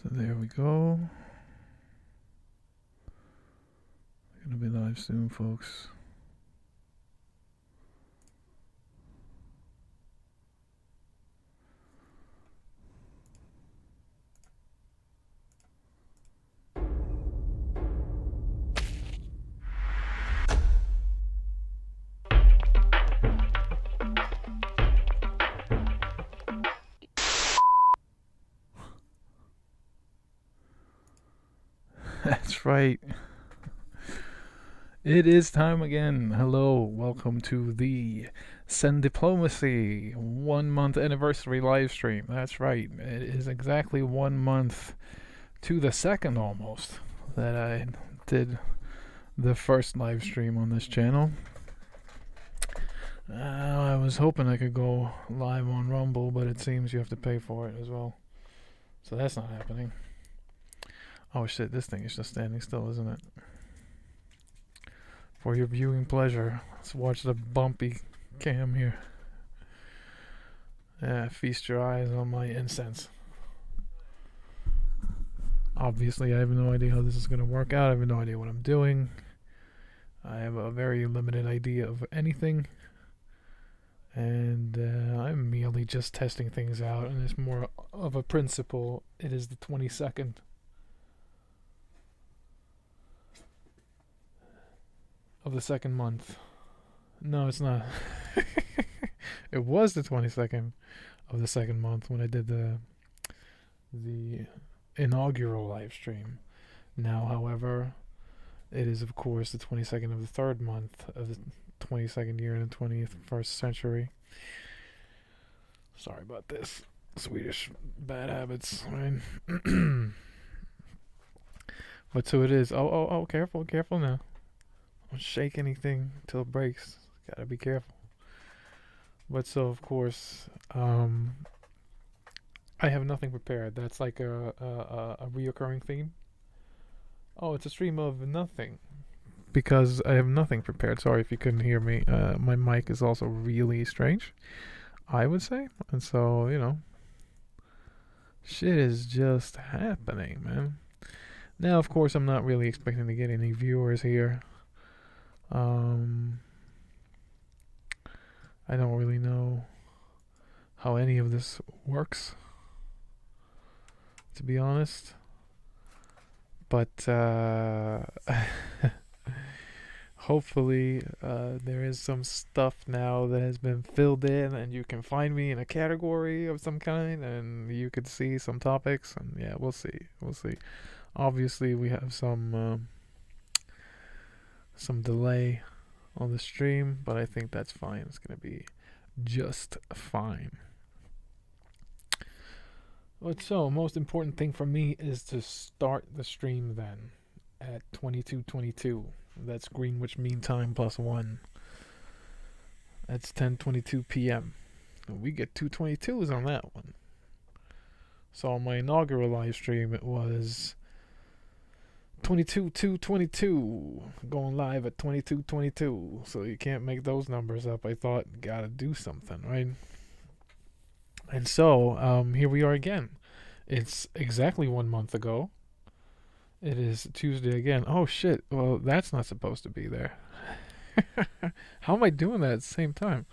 So there we go. Gonna be live soon, folks. That's right. It is time again. Hello, welcome to the Zen Diplomacy 1 month anniversary live stream. That's right. It is exactly 1 month to the second almost that I did the first live stream on this channel. I was hoping I could go live on Rumble, but it seems you have to pay for it as well. So that's not happening. Oh shit, this thing is just standing still, isn't it? For your viewing pleasure, let's watch the bumpy cam here. Yeah, feast your eyes on my incense. Obviously, I have no idea how this is going to work out. I have no idea what I'm doing. I have a very limited idea of anything. And I'm merely just testing things out, and it's more of a principle. It is the 22nd of the second month. No, it's not. It was the 22nd of the second month when I did the inaugural live stream. Now, however, it is of course the 22nd of the third month of the 22nd year in the 21st century. Sorry about this. Swedish bad habits, right? But so it is. Oh, careful now. Don't shake anything until it breaks. Gotta be careful. But so, of course, I have nothing prepared. That's like a reoccurring theme. Oh, it's a stream of nothing. Because I have nothing prepared. Sorry if you couldn't hear me. My mic is also really strange, I would say. And so, you know, shit is just happening, man. Now, of course, I'm not really expecting to get any viewers here. I don't really know how any of this works, to be honest. But hopefully there is some stuff now that has been filled in, and you can find me in a category of some kind, and you could see some topics, and yeah, we'll see. Obviously, we have some delay on the stream, but I think that's fine. It's gonna be just fine. But so, most important thing for me is to start the stream then at 22:22. That's Greenwich Mean Time +1. That's 10:22 p.m. We get 2:22s on that one. So on my inaugural live stream, it was 22:22, going live at 22:22. So you can't make those numbers up. I thought, gotta do something, right? And so here we are again. It's exactly 1 month ago. It is Tuesday again. Oh shit! Well, that's not supposed to be there. How am I doing that at the same time?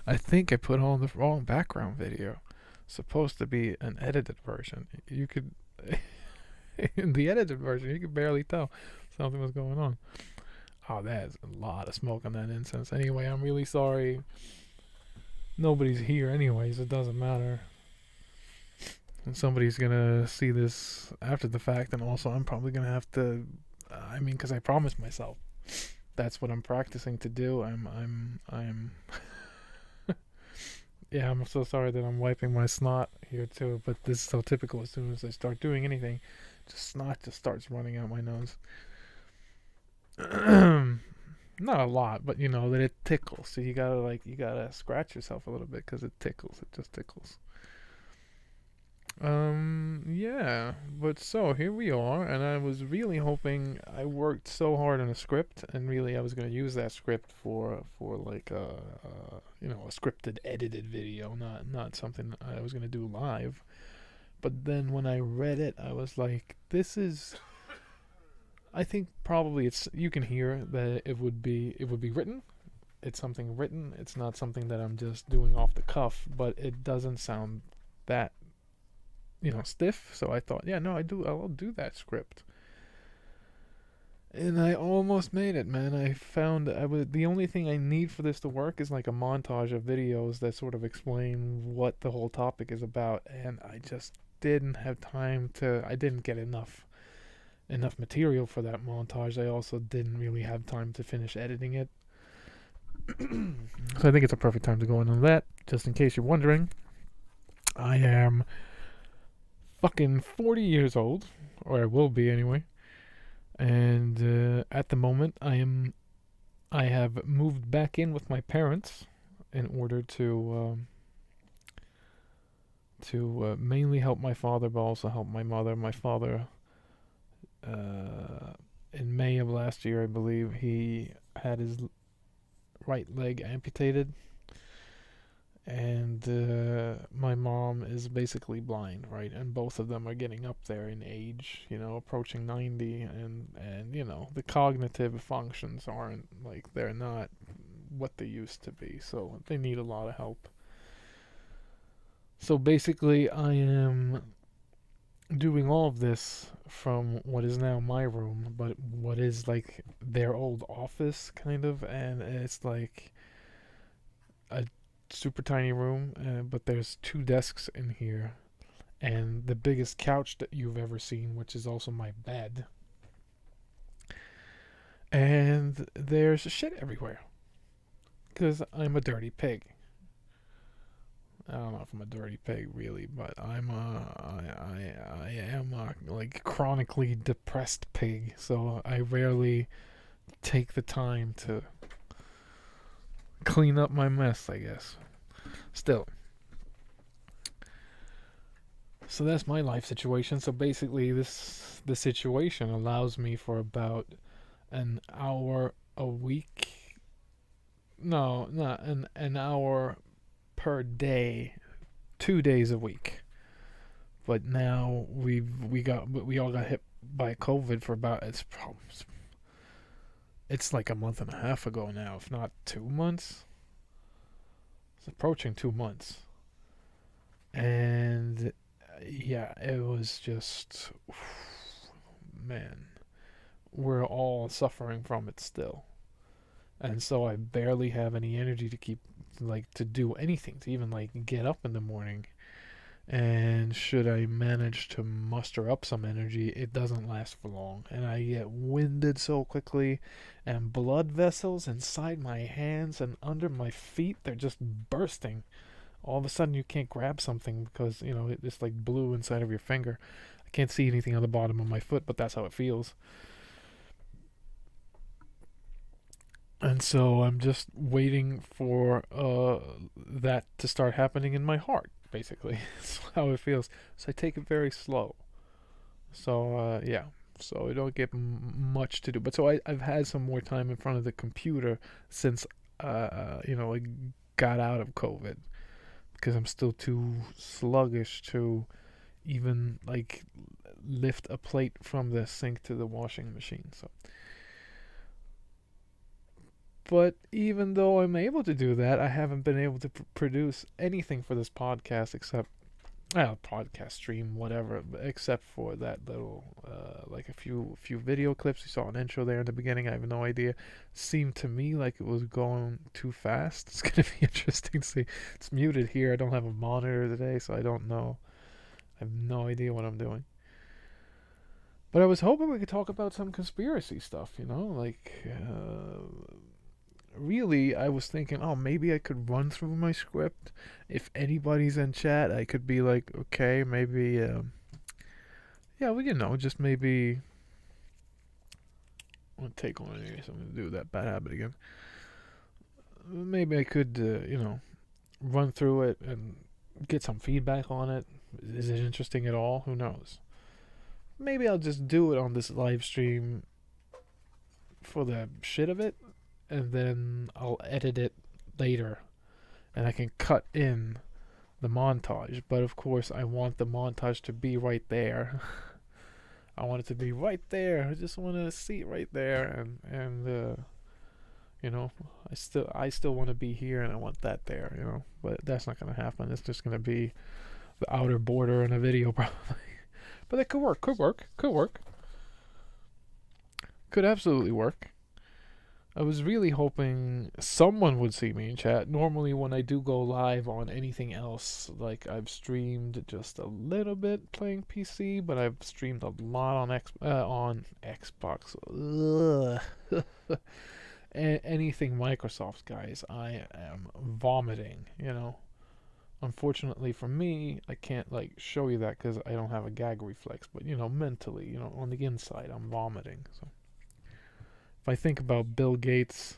I think I put on the wrong background video. Supposed to be an edited version. You could in the edited version you could barely tell something was going on. Oh, that's a lot of smoke on that incense. Anyway, I'm really sorry. Nobody's here anyways, it doesn't matter. And somebody's gonna see this after the fact, and also I'm probably gonna have to because I promised myself that's what I'm practicing to do. I'm yeah, I'm so sorry that I'm wiping my snot here too, but this is so typical. As soon as I start doing anything, snot just starts running out my nose. Not a lot, but you know that it tickles. So you gotta scratch yourself a little bit because it tickles. It just tickles. Yeah, but so here we are, and I was really hoping. I worked so hard on a script, and really I was gonna use that script for like a scripted, edited video, not something I was gonna do live. But then when I read it, I was like, this is. I think probably you can hear that it would be written. It's something written. It's not something that I'm just doing off the cuff, but it doesn't sound that stiff. So I thought, yeah, no, I'll do that script. And I almost made it, man. I found the only thing I need for this to work is like a montage of videos that sort of explain what the whole topic is about, and I just didn't have time to. I didn't get enough material for that montage. I also didn't really have time to finish editing it. So I think it's a perfect time to go into that. Just in case you're wondering, I am fucking 40 years old, or I will be anyway. And at the moment, I have moved back in with my parents in order to mainly help my father, but also help my mother. My father, in May of last year, I believe, he had his right leg amputated, and my mom is basically blind, right? And both of them are getting up there in age, approaching 90, and the cognitive functions aren't like, they're not what they used to be, so they need a lot of help. So basically, I am doing all of this from what is now my room, but what is like their old office, kind of, and it's like a super tiny room, but there's 2 desks in here, and the biggest couch that you've ever seen, which is also my bed. And there's shit everywhere, because I'm a dirty pig. I don't know if I'm a dirty pig really, but I am a like chronically depressed pig, so I rarely take the time to clean up my mess, I guess. Still. So that's my life situation. So basically the situation allows me for about an hour a week. No, not an hour per day, 2 days a week. But now we all got hit by COVID for about it's like a month and a half ago now, if not 2 months. It's approaching 2 months. And yeah, it was just, man, we're all suffering from it still. And so I barely have any energy to keep, like, to do anything, to even like get up in the morning. And should I manage to muster up some energy, it doesn't last for long, and I get winded so quickly, and blood vessels inside my hands and under my feet, they're just bursting. All of a sudden you can't grab something because it's like blue inside of your finger. I can't see anything on the bottom of my foot, but that's how it feels. And so I'm just waiting for that to start happening in my heart, basically. That's how it feels. So I take it very slow. So yeah, so I don't get much to do. But so I've had some more time in front of the computer since I got out of COVID, because I'm still too sluggish to even like lift a plate from the sink to the washing machine. So. But even though I'm able to do that, I haven't been able to produce anything for this podcast except, podcast stream, whatever, except for that little, like a few video clips. You saw an intro there in the beginning. I have no idea. Seemed to me like it was going too fast. It's going to be interesting to see. It's muted here. I don't have a monitor today, so I don't know. I have no idea what I'm doing. But I was hoping we could talk about some conspiracy stuff, really, I was thinking, maybe I could run through my script. If anybody's in chat, I could be like, okay, maybe, just maybe. I'm gonna take one of these. I'm gonna do that bad habit again. Maybe I could, run through it and get some feedback on it. Is it interesting at all? Who knows? Maybe I'll just do it on this live stream for the shit of it, and then I'll edit it later and I can cut in the montage. But of course, I want the montage to be right there. I want it to be right there. I just want to see it right there, and you know, I still want to be here, and I want that there. You know, but that's not gonna happen. It's just gonna be the outer border in a video, probably. But it could work. Could work. Could work. Could absolutely work. I was really hoping someone would see me in chat. Normally, when I do go live on anything else, like I've streamed just a little bit playing PC, but I've streamed a lot on Xbox. Anything Microsoft, guys, I am vomiting. You know. Unfortunately for me, I can't like show you that because I don't have a gag reflex. But you know, mentally, you know, on the inside, I'm vomiting. So. If I think about Bill Gates,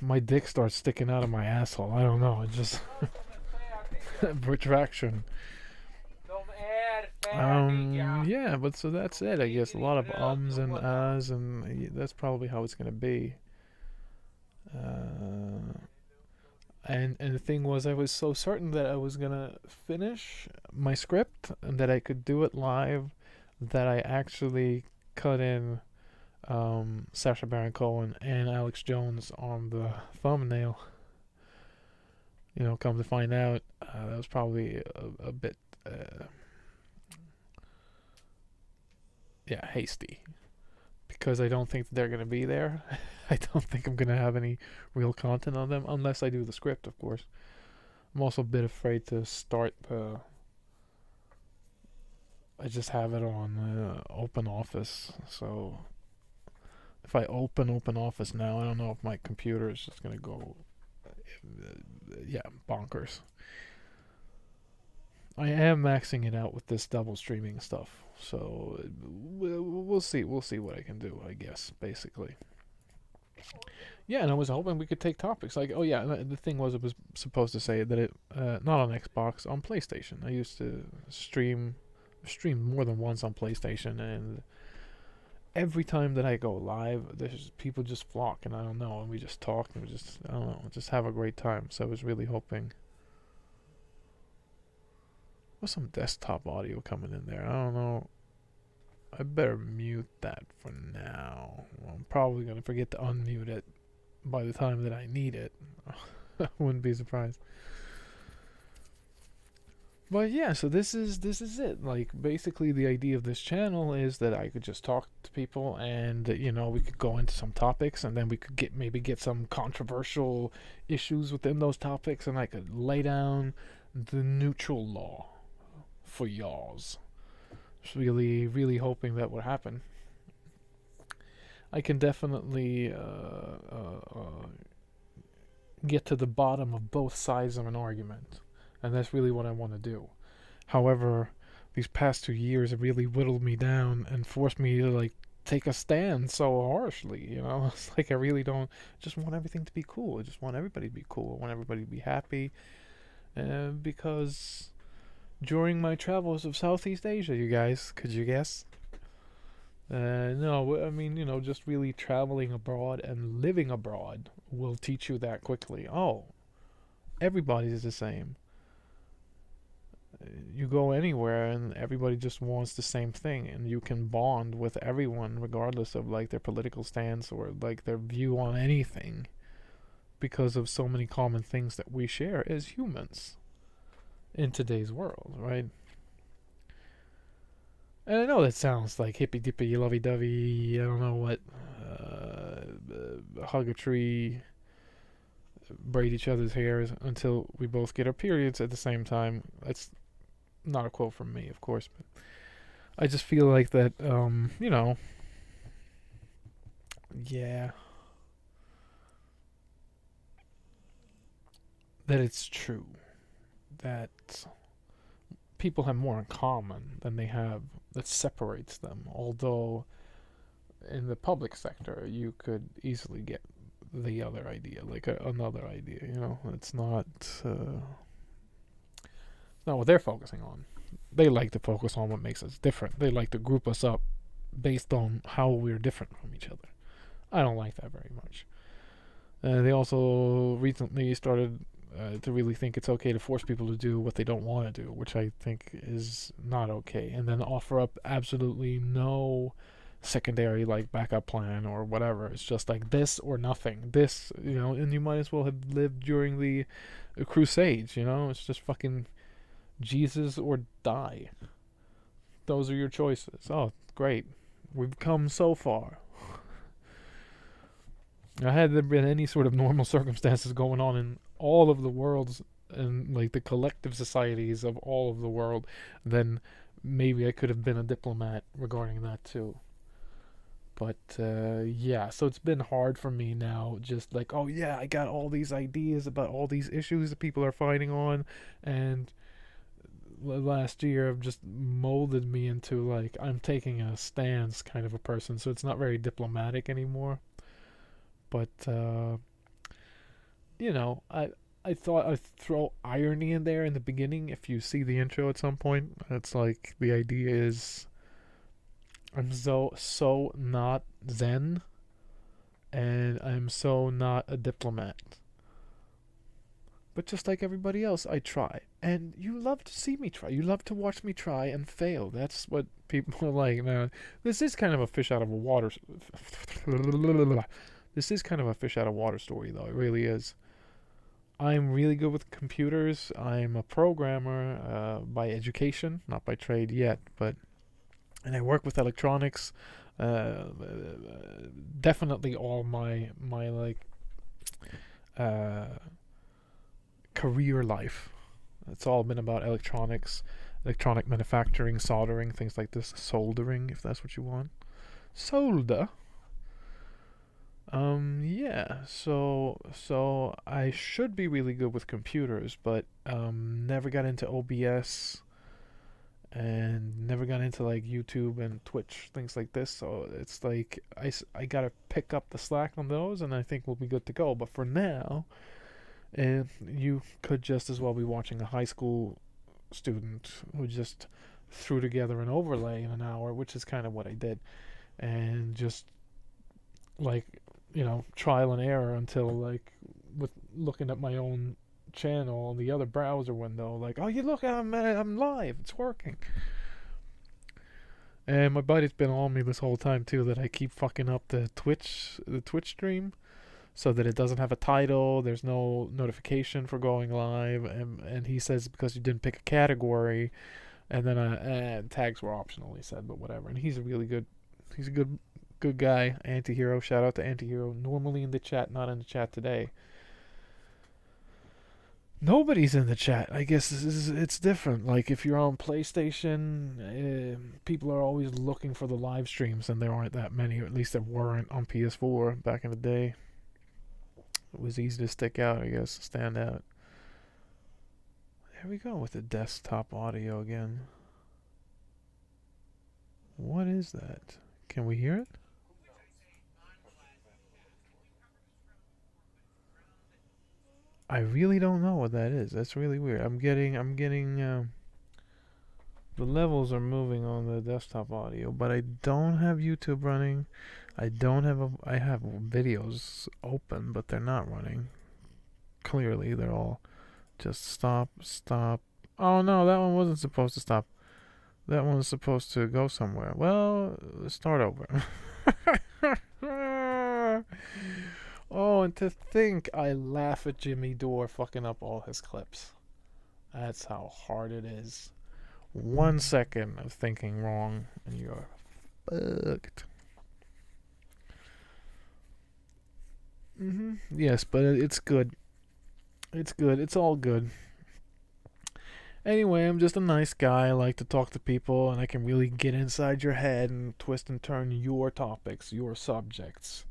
my dick starts sticking out of my asshole. I don't know. It just retraction. Yeah, but so that's it. I guess a lot of ums and ahs, and that's probably how it's gonna be. And the thing was, I was so certain that I was gonna finish my script and that I could do it live, that I actually cut in Sacha Baron Cohen and Alex Jones on the thumbnail. You know, come to find out, that was probably a bit, hasty. Because I don't think they're going to be there. I don't think I'm going to have any real content on them, unless I do the script, of course. I'm also a bit afraid to start I just have it on Open Office, so if I open Office now, I don't know if my computer is just gonna go, bonkers. I am maxing it out with this double streaming stuff, so we'll see. We'll see what I can do, I guess, basically. Yeah, and I was hoping we could take topics like, oh yeah, the thing was, it was supposed to say that it not on Xbox, on PlayStation. I used to streamed more than once on PlayStation, and every time that I go live, there's people just flock, and I don't know, and we just talk, and we just, I don't know, just have a great time. So I was really hoping. What's some desktop audio coming in there? I don't know. I better mute that for now. I'm probably gonna forget to unmute it by the time that I need it. I wouldn't be surprised. But yeah, so this is it. Like, basically the idea of this channel is that I could just talk to people, and you know, we could go into some topics, and then we could get some controversial issues within those topics, and I could lay down the neutral law for y'alls. Just really hoping that would happen. I can definitely get to the bottom of both sides of an argument. And that's really what I want to do. However, these past 2 years have really whittled me down and forced me to like take a stand so harshly. You know, it's like I really don't just want everything to be cool. I just want everybody to be cool. I want everybody to be happy. Because during my travels of Southeast Asia, you guys, could you guess? No, I mean, you know, just really traveling abroad and living abroad will teach you that quickly. Oh, everybody is the same. You go anywhere and everybody just wants the same thing, and you can bond with everyone regardless of like their political stance or like their view on anything, because of so many common things that we share as humans in today's world, right? And I know that sounds like hippy dippy, lovey dovey, I don't know what, hug a tree, braid each other's hairs until we both get our periods at the same time. That's not a quote from me, of course, but I just feel like that, you know, yeah, that it's true that people have more in common than they have that separates them. Although in the public sector, you could easily get the other idea, like another idea. You know, it's not what they're focusing on. They like to focus on what makes us different. They like to group us up based on how we're different from each other. I don't like that very much. They also recently started to really think it's okay to force people to do what they don't want to do, which I think is not okay, and then offer up absolutely no secondary like backup plan or whatever. It's just like this or nothing. This, and you might as well have lived during the Crusades. It's just fucking Jesus or die. Those are your choices. Oh, great. We've come so far. Had there been any sort of normal circumstances going on in all of the worlds and like the collective societies of all of the world, then maybe I could have been a diplomat regarding that too. But yeah, so it's been hard for me now. Just like, oh yeah, I got all these ideas about all these issues that people are fighting on, and last year have just molded me into like I'm taking a stance kind of a person. So it's not very diplomatic anymore. But I thought I'd throw irony in there in the beginning. If you see the intro at some point, it's like the idea is I'm so not Zen, and I'm so not a diplomat. But just like everybody else, I try, and you love to see me try. You love to watch me try and fail. That's what people are like. Now, this is kind of a fish out of a water. This is kind of a fish out of water story, though. It really is. I'm really good with computers. I'm a programmer by education, not by trade yet, and I work with electronics. Definitely all my like uh, career life. It's all been about electronics, electronic manufacturing, soldering, things like this, soldering, if that's what you want. Solder. Yeah, so I should be really good with computers, but never got into OBS and never got into like YouTube and Twitch, things like this. So it's like I gotta pick up the slack on those, and I think we'll be good to go. But for now, you could just as well be watching a high school student who just threw together an overlay in an hour, which is kind of what I did, and just like trial and error until like with looking at my own channel on the other browser window, like, oh, you look, I'm live, it's working. And my buddy's been on me this whole time too that I keep fucking up the Twitch stream so that it doesn't have a title, there's no notification for going live, and he says because you didn't pick a category, and then tags were optional, he said, but whatever. And he's a good guy. Antihero, shout out to Antihero, normally in the chat, not in the chat today. Nobody's in the chat. I guess it's different. Like if you're on PlayStation, people are always looking for the live streams, and there aren't that many, or at least there weren't on PS4 back in the day. It was easy to stick out, I guess, stand out. There we go with the desktop audio again. What is that? Can we hear it? I really don't know what that is. That's really weird. I'm getting the levels are moving on the desktop audio, but I don't have YouTube running. I have videos open, but they're not running. Clearly, they're all just stop. Oh no, that one wasn't supposed to stop. That one was supposed to go somewhere. Well, start over. Oh, and to think I laugh at Jimmy Dore fucking up all his clips. That's how hard it is. 1 second of thinking wrong and you're fucked. Yes, but it's good. It's good. It's all good. Anyway, I'm just a nice guy. I like to talk to people, and I can really get inside your head and twist and turn your topics, your subjects.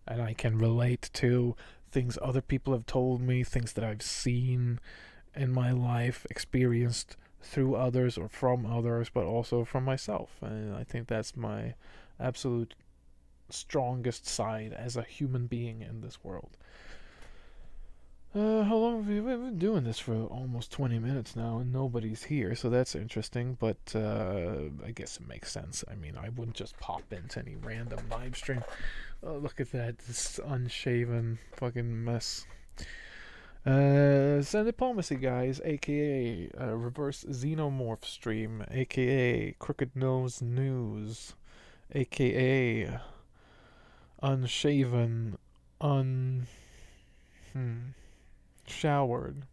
And I can relate to things other people have told me, things that I've seen in my life, experienced through others or from others, but also from myself. And I think that's my absolute strongest side as a human being in this world. How long have we been doing this for? Almost 20 minutes now, and nobody's here, so that's interesting. But I guess it makes sense. I mean, I wouldn't just pop into any random live stream. Oh, look at that, this unshaven fucking mess. Zen Diplomacy, guys, aka Reverse Xenomorph Stream, aka Crooked Nose News, aka Unshaven, showered,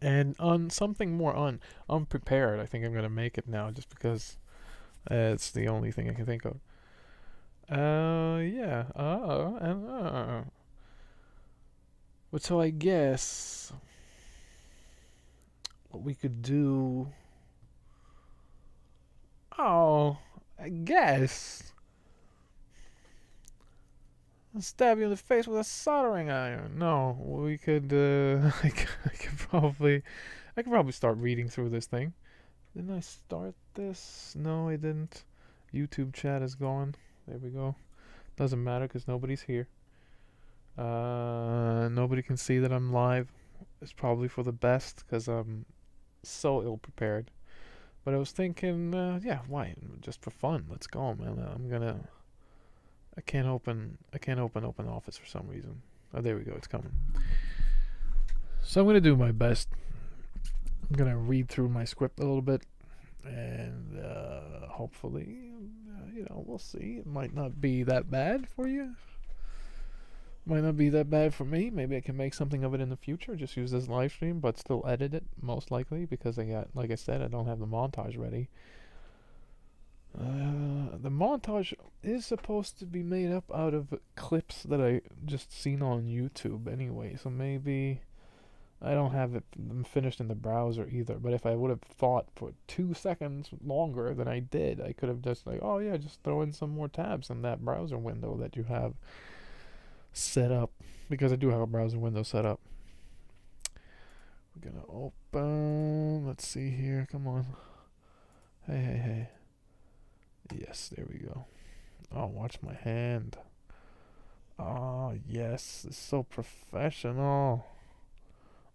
and something more unprepared. I think I'm gonna make it now, just because it's the only thing I can think of. Yeah. But so I guess what we could do. Oh, I guess I'll stab you in the face with a soldering iron. No, we could. I could probably start reading through this thing. Didn't I start this? No, I didn't. YouTube chat is gone. There we go. Doesn't matter because nobody's here. Nobody can see that I'm live. It's probably for the best because I'm so ill prepared. But I was thinking, yeah, why? Just for fun. Let's go, man. I can't open open office for some reason. Oh, there we go. It's coming. So I'm gonna do my best. I'm gonna read through my script a little bit, and hopefully, we'll see. It might not be that bad for you. Might not be that bad for me. Maybe I can make something of it in the future. Just use this live stream, but still edit it, most likely, because like I said, I don't have the montage ready. The montage is supposed to be made up out of clips that I just seen on YouTube anyway, so maybe I don't have it finished in the browser either. But if I would have thought for 2 seconds longer than I did, I could have just oh yeah, just throw in some more tabs in that browser window that you have set up, because I do have a browser window set up. We're gonna open. Let's see here. Come on. Hey. Yes, there we go. Oh, watch my hand. Oh, yes. It's so professional.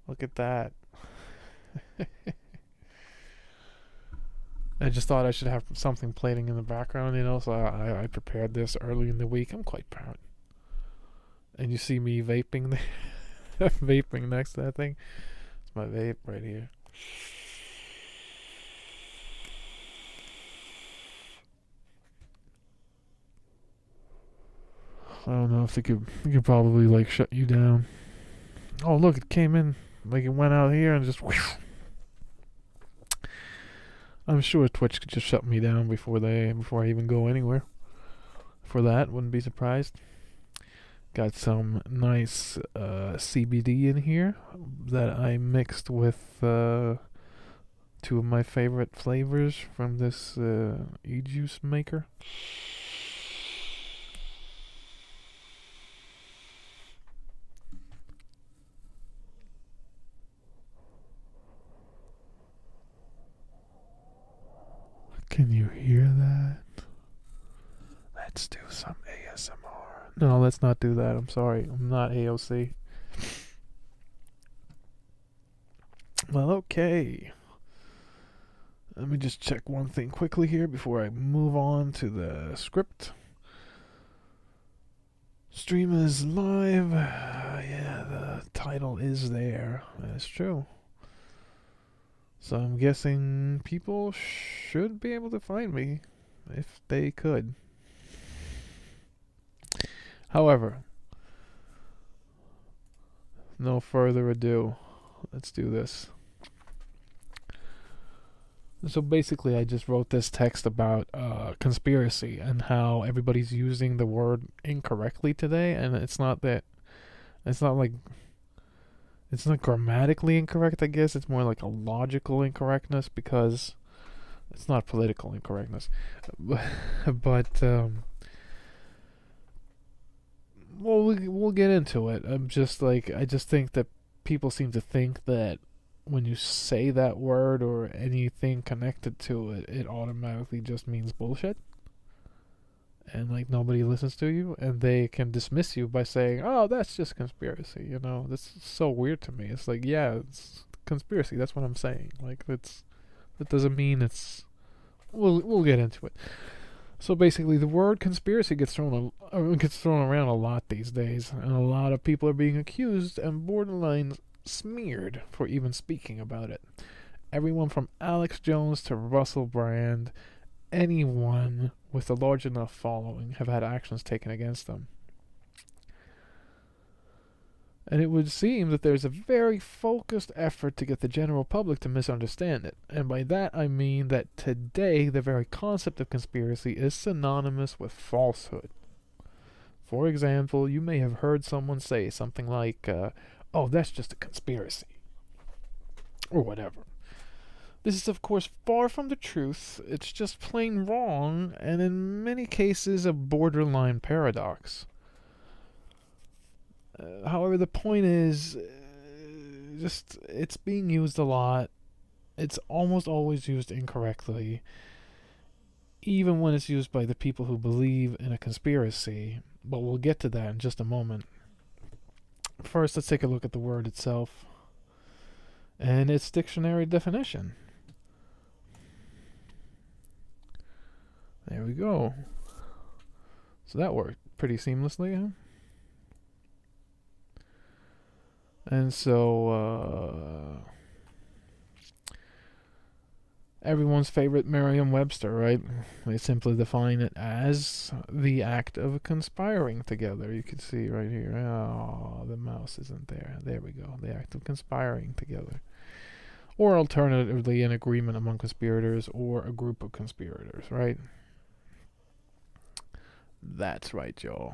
Look at that. I just thought I should have something playing in the background, so I prepared this early in the week. I'm quite proud. And you see me vaping there. Vaping next to that thing. It's my vape right here. I don't know if they could probably shut you down. Oh look, it came in, it went out here and just whoosh. I'm sure Twitch could just shut me down before I even go anywhere. For that, wouldn't be surprised. Got some nice CBD in here that I mixed with 2 of my favorite flavors from this e-juice maker. Can you hear that? Let's do some ASMR. No, let's not do that. I'm sorry. I'm not AOC. Well, okay. Let me just check one thing quickly here before I move on to the script. Stream is live. Yeah, the title is there. That's true. So I'm guessing people should be able to find me if they could. However, no further ado. Let's do this. So basically, I just wrote this text about conspiracy and how everybody's using the word incorrectly today, and it's not grammatically incorrect, I guess. It's more like a logical incorrectness, because it's not political incorrectness. But we'll get into it. I just think that people seem to think that when you say that word or anything connected to it, it automatically just means bullshit. and like nobody listens to you, and they can dismiss you by saying, "Oh, that's just conspiracy." You know, that's so weird to me. It's like, yeah, it's conspiracy. That's what I'm saying. Like, that doesn't mean it's. We'll get into it. So basically, the word conspiracy gets thrown around a lot these days, and a lot of people are being accused and borderline smeared for even speaking about it. Everyone from Alex Jones to Russell Brand, anyone with a large enough following have had actions taken against them. And it would seem that there's a very focused effort to get the general public to misunderstand it. And by that I mean that today the very concept of conspiracy is synonymous with falsehood. For example, you may have heard someone say something like, oh, that's just a conspiracy. Or whatever. This is, of course, far from the truth. It's just plain wrong, and in many cases, a borderline paradox. However, the point is, just it's being used a lot. It's almost always used incorrectly, even when it's used by the people who believe in a conspiracy. But we'll get to that in just a moment. First, let's take a look at the word itself and its dictionary definition. There we go. So that worked pretty seamlessly, huh? And so, everyone's favorite Merriam-Webster, right? They simply define it as the act of conspiring together. You can see right here. Oh, the mouse isn't there. There we go. The act of conspiring together. Or alternatively, an agreement among conspirators or a group of conspirators, right? That's right, y'all.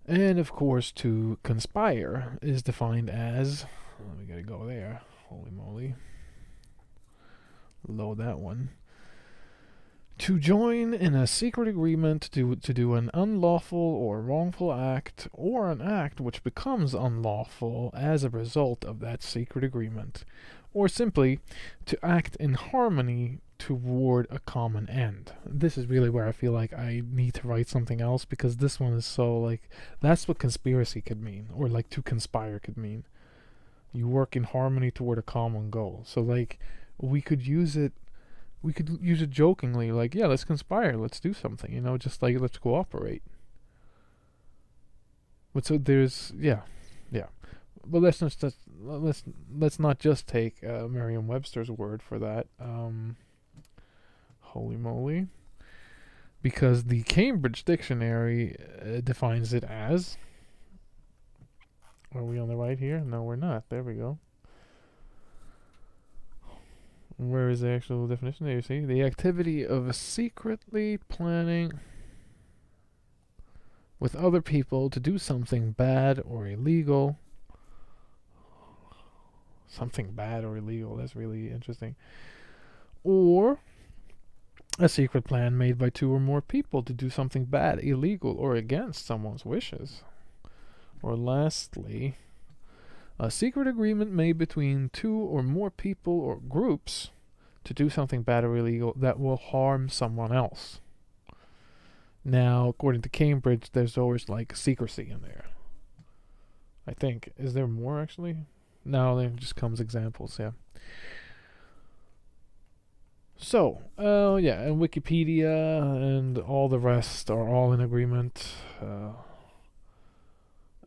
And of course, to conspire is defined as. We gotta go there. Holy moly. Load that one. To join in a secret agreement to do an unlawful or wrongful act, or an act which becomes unlawful as a result of that secret agreement, or simply to act in harmony toward a common end. This is really where I feel like I need to write something else, because this one is so like, that's what conspiracy could mean, or like to conspire could mean. You work in harmony toward a common goal. So like, we could use it jokingly, like, yeah, let's conspire, let's do something, just like, let's cooperate. But so there's, yeah. But let's not just take Merriam-Webster's word for that. Holy moly. Because the Cambridge Dictionary defines it as. Are we on the right here? No, we're not. There we go. Where is the actual definition? There you see. The activity of secretly planning with other people to do something bad or illegal. Something bad or illegal. That's really interesting. Or a secret plan made by two or more people to do something bad, illegal, or against someone's wishes. Or lastly, a secret agreement made between two or more people or groups to do something bad or illegal that will harm someone else. Now, according to Cambridge, there's always like secrecy in there. I think. Is there more actually? No, there just comes examples, yeah. So, yeah, and Wikipedia and all the rest are all in agreement.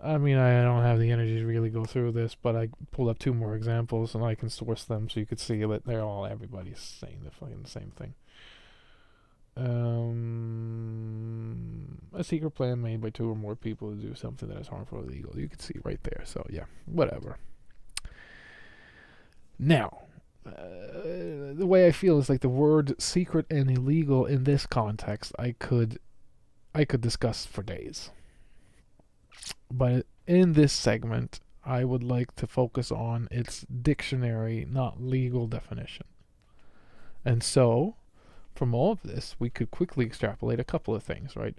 I mean, I don't have the energy to really go through this, but I pulled up two more examples and I can source them so you could see that everybody's saying the fucking same thing. A secret plan made by two or more people to do something that is harmful or illegal. You can see right there. So, yeah, whatever. Now, the way I feel is like the word secret and illegal in this context, I could discuss for days. But in this segment, I would like to focus on its dictionary, not legal definition. And so, from all of this, we could quickly extrapolate a couple of things, right?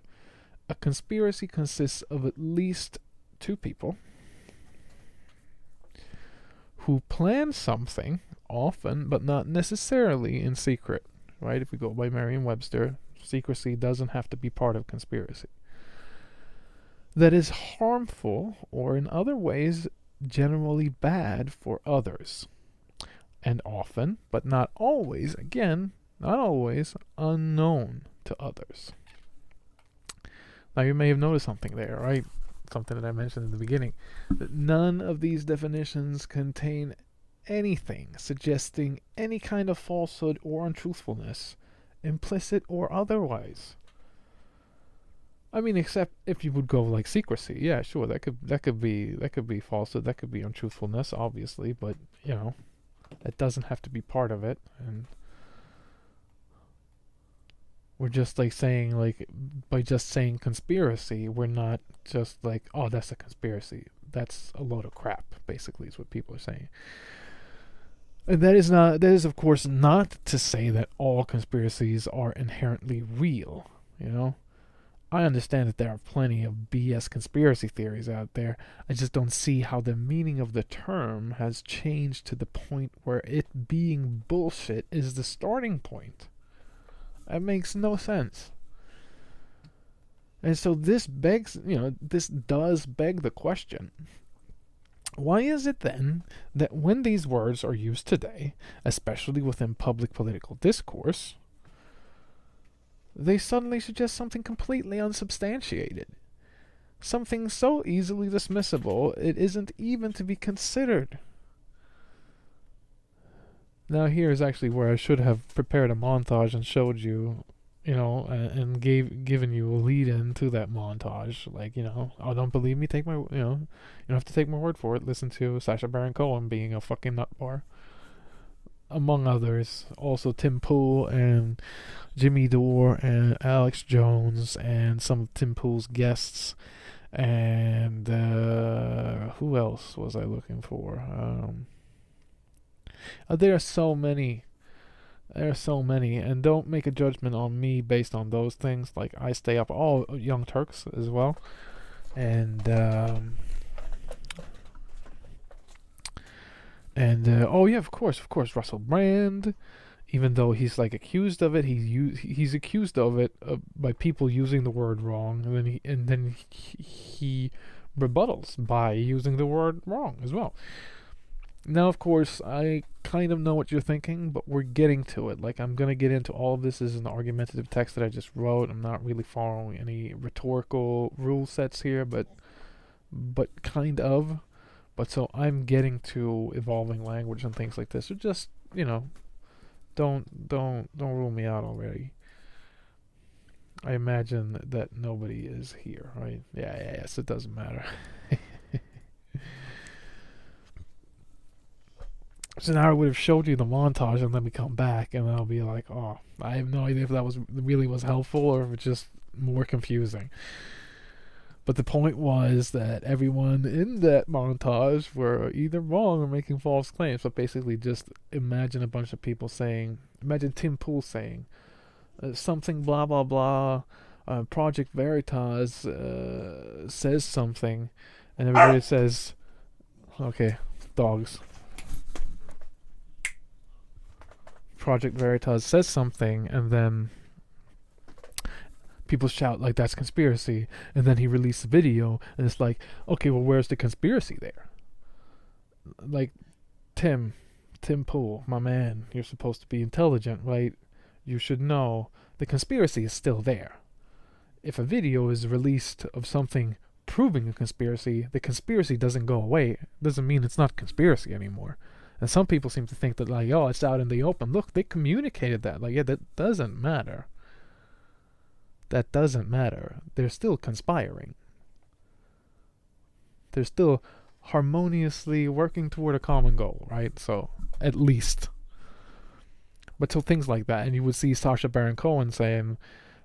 A conspiracy consists of at least two people who plan something, often, but not necessarily in secret, right? If we go by Merriam-Webster, Secrecy doesn't have to be part of conspiracy. That is harmful, or in other ways, generally bad for others. And often, but not always, again, not always, unknown to others. Now, you may have noticed something there, right? Something that I mentioned in the beginning. That none of these definitions contain anything suggesting any kind of falsehood or untruthfulness, implicit or otherwise. I mean, except if you would go like secrecy. Yeah, sure, that could be falsehood, that could be untruthfulness, obviously, but you know, that doesn't have to be part of it. And we're just like saying, like, by just saying conspiracy, we're not just like, oh, that's a conspiracy. That's a load of crap, basically, is what people are saying. And that is of course not to say that all conspiracies are inherently real, you know? I understand that there are plenty of BS conspiracy theories out there. I just don't see how the meaning of the term has changed to the point where it being bullshit is the starting point. That makes no sense. And so this does beg the question. Why is it then that when these words are used today, especially within public political discourse, they suddenly suggest something completely unsubstantiated? Something so easily dismissible, it isn't even to be considered. Now here is actually where I should have prepared a montage and showed you, and given you a lead-in to that montage. Like, oh, don't believe me? Take my, you don't have to take my word for it. Listen to Sacha Baron Cohen being a fucking nutbar. Among others, also Tim Pool and Jimmy Dore and Alex Jones and some of Tim Pool's guests, and who else was I looking for? There are so many. There are so many, and don't make a judgment on me based on those things. Like, I stay up all Young Turks as well, and oh yeah, of course, Russell Brand. Even though he's like accused of it, he's accused of it by people using the word wrong, and then he rebuttals by using the word wrong as well. Now, of course, I kind of know what you're thinking, but we're getting to it. Like, I'm going to get into all of this as an argumentative text that I just wrote. I'm not really following any rhetorical rule sets here, but kind of. But so I'm getting to evolving language and things like this. So just, don't rule me out already. I imagine that nobody is here, right? Yes, it doesn't matter. So now I would have showed you the montage, and then we come back, and I'll be like, oh, I have no idea if that really was helpful or if it's just more confusing. But the point was that everyone in that montage were either wrong or making false claims. So basically, just imagine a bunch of people saying, imagine Tim Pool saying something blah blah blah. Project Veritas says something, and everybody says, okay, dogs. Project Veritas says something, and then people shout like that's conspiracy, and then he released a video, and it's like, okay, well, where's the conspiracy there? Like, Tim Pool, my man, you're supposed to be intelligent, right? You should know the conspiracy is still there. If a video is released of something proving a conspiracy, the conspiracy doesn't go away. It doesn't mean it's not conspiracy anymore. And some people seem to think that, like, oh, it's out in the open. Look, they communicated that. Like, yeah, that doesn't matter. That doesn't matter. They're still conspiring. They're still harmoniously working toward a common goal, right? So, at least. But so things like that, and you would see Sacha Baron Cohen saying,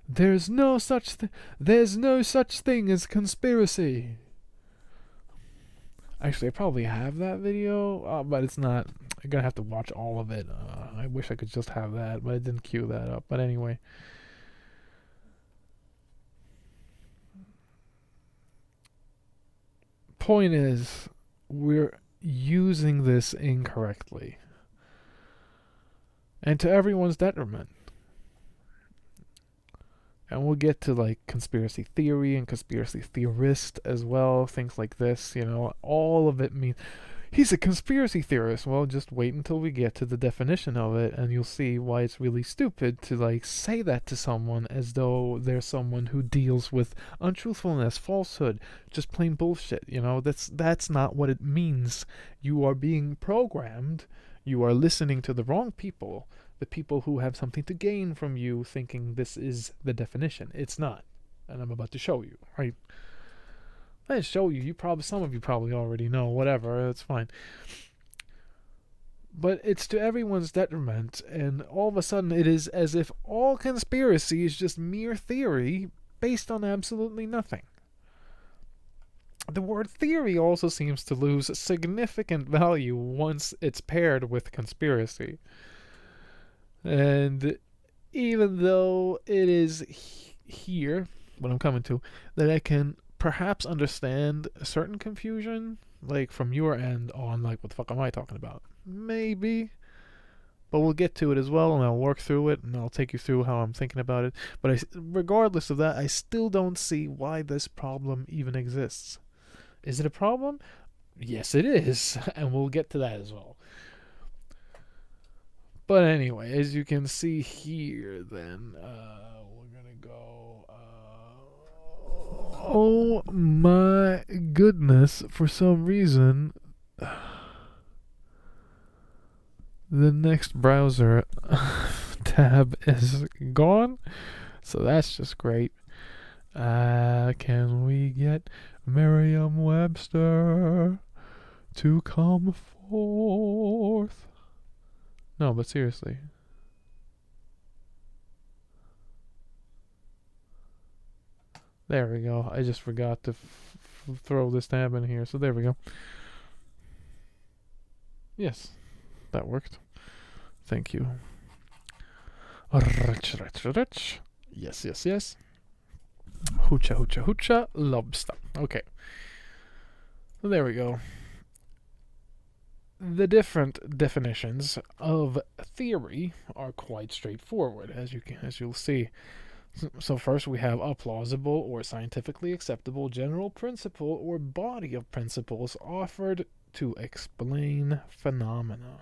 there's no such thing as conspiracy. Actually, I probably have that video, but it's not. I'm gonna have to watch all of it. I wish I could just have that, but I didn't queue that up. But anyway. Point is, we're using this incorrectly. And to everyone's detriment. And we'll get to like conspiracy theory and conspiracy theorist as well, things like this, all of it means he's a conspiracy theorist. Well, just wait until we get to the definition of it, and you'll see why it's really stupid to like say that to someone as though they're someone who deals with untruthfulness, falsehood, just plain bullshit. That's not what it means. You are being programmed. You are listening to the wrong people, the people who have something to gain from you, thinking this is the definition. It's not, and I'm about to show you. Right? I show you. Some of you probably already know. Whatever, it's fine. But it's to everyone's detriment, and all of a sudden it is as if all conspiracy is just mere theory based on absolutely nothing. The word theory also seems to lose significant value once it's paired with conspiracy. And even though it is here, what I'm coming to, that I can perhaps understand a certain confusion, like from your end on like, what the fuck am I talking about? Maybe. But we'll get to it as well, and I'll work through it, and I'll take you through how I'm thinking about it. But regardless of that, I still don't see why this problem even exists. Is it a problem? Yes, it is. And we'll get to that as well. But anyway, as you can see here, then, we're going to go... oh my goodness, for some reason, the next browser tab is gone. So that's just great. Can we get Merriam-Webster to come forth? No, but seriously. There we go. I just forgot to throw this tab in here. So there we go. Yes, that worked. Thank you. Yes, yes, yes. Hoocha, hoocha, hoocha. Lobster. Okay. So there we go. The different definitions of theory are quite straightforward, as you'll see. So first we have a plausible or scientifically acceptable general principle or body of principles offered to explain phenomena.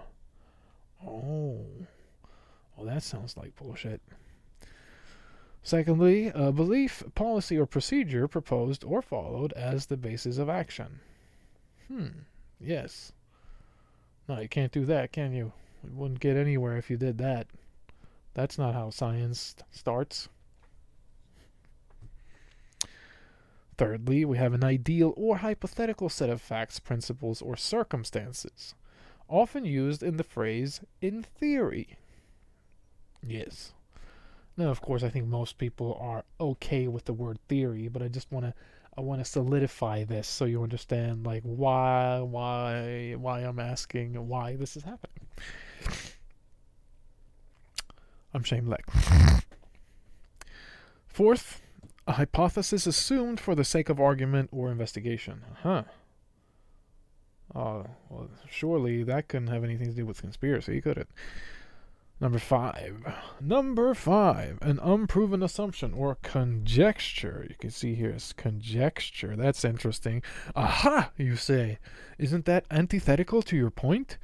Oh, well, that sounds like bullshit. Secondly, a belief, policy, or procedure proposed or followed as the basis of action. Yes. No, you can't do that, can you? You wouldn't get anywhere if you did that. That's not how science starts. Thirdly, we have an ideal or hypothetical set of facts, principles, or circumstances, often used in the phrase "in theory." Yes. Now, of course, I think most people are okay with the word theory, but I want to solidify this so you understand, like, why I'm asking why this is happening. I'm shameless. Fourth, a hypothesis assumed for the sake of argument or investigation. Oh, well, surely that couldn't have anything to do with conspiracy, could it? Number five, an unproven assumption or conjecture. You can see here it's conjecture. That's interesting. Aha, you say. Isn't that antithetical to your point?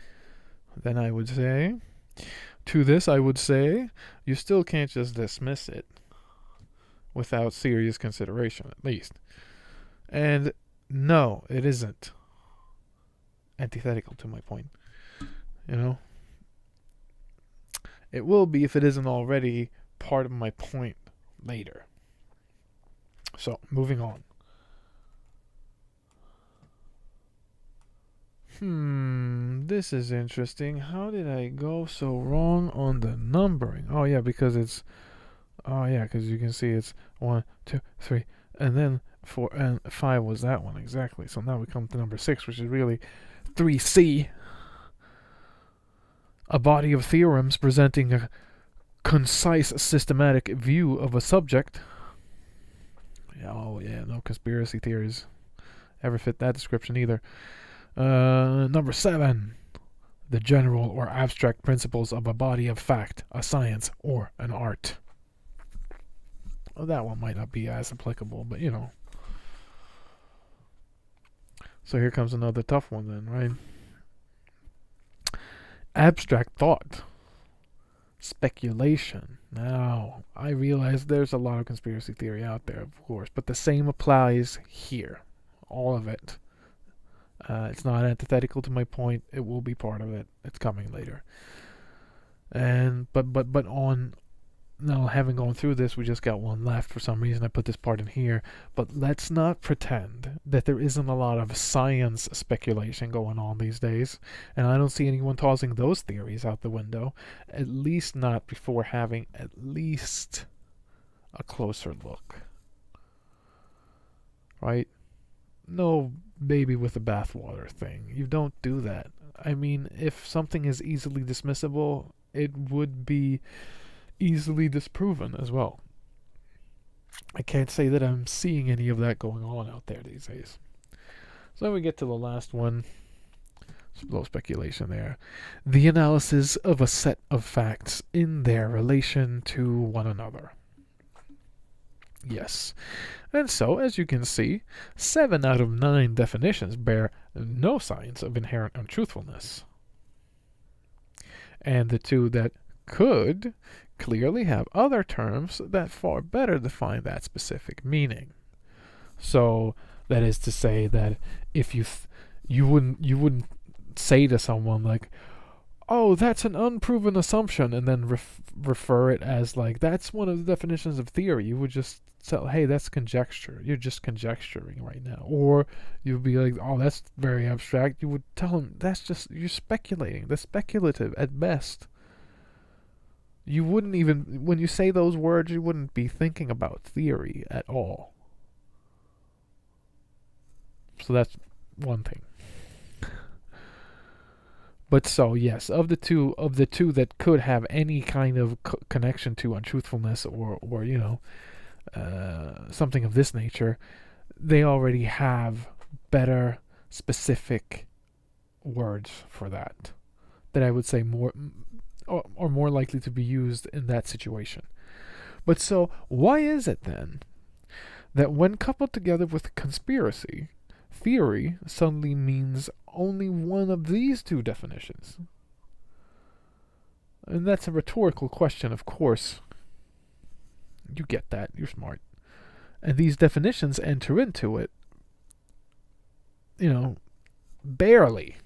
Then I would say, to this I would say, you still can't just dismiss it without serious consideration, at least. And no, it isn't antithetical to my point. It will be if it isn't already part of my point later. So, moving on. This is interesting. How did I go so wrong on the numbering? Oh yeah, because you can see it's 1, 2, 3, and then 4 and 5 was that one exactly. So now we come to number 6, which is really 3C. A body of theorems presenting a concise, systematic view of a subject. Oh yeah, no conspiracy theories ever fit that description either. Number 7, the general or abstract principles of a body of fact, a science, or an art. that one might not be as applicable, but you know. So here comes another tough one then, right? Abstract thought. Speculation. Now, I realize there's a lot of conspiracy theory out there, of course, but the same applies here. All of it. It's not antithetical to my point. It will be part of it. It's coming later. And but on now, having gone through this, we just got one left. For some reason I put this part in here, but let's not pretend that there isn't a lot of science speculation going on these days, and I don't see anyone tossing those theories out the window, at least not before having at least a closer look, right? No baby with the bathwater thing. You don't do that. I mean, if something is easily dismissible, it would be easily disproven as well. I can't say that I'm seeing any of that going on out there these days. So we get to the last one. It's a little speculation there. The analysis of a set of facts in their relation to one another. Yes. And so, as you can see, 7 out of 9 definitions bear no signs of inherent untruthfulness. And the 2 that could clearly have other terms that far better define that specific meaning. So that is to say that if you wouldn't say to someone like, oh, that's an unproven assumption, and then refer it as like that's one of the definitions of theory. You would just say, hey, that's conjecture. You're just conjecturing right now. Or you'd be like, oh, that's very abstract. You would tell them that's just, you're speculating. That's speculative at best. You wouldn't even, when you say those words, you wouldn't be thinking about theory at all. So that's one thing. But so, yes, of the two that could have any kind of connection to untruthfulness or you know, something of this nature, they already have better specific words for that I would say more are more likely to be used in that situation. But so, why is it then that when coupled together with conspiracy, theory suddenly means only one of these 2 definitions? And that's a rhetorical question, of course. You get that, you're smart. And these definitions enter into it, you know, barely.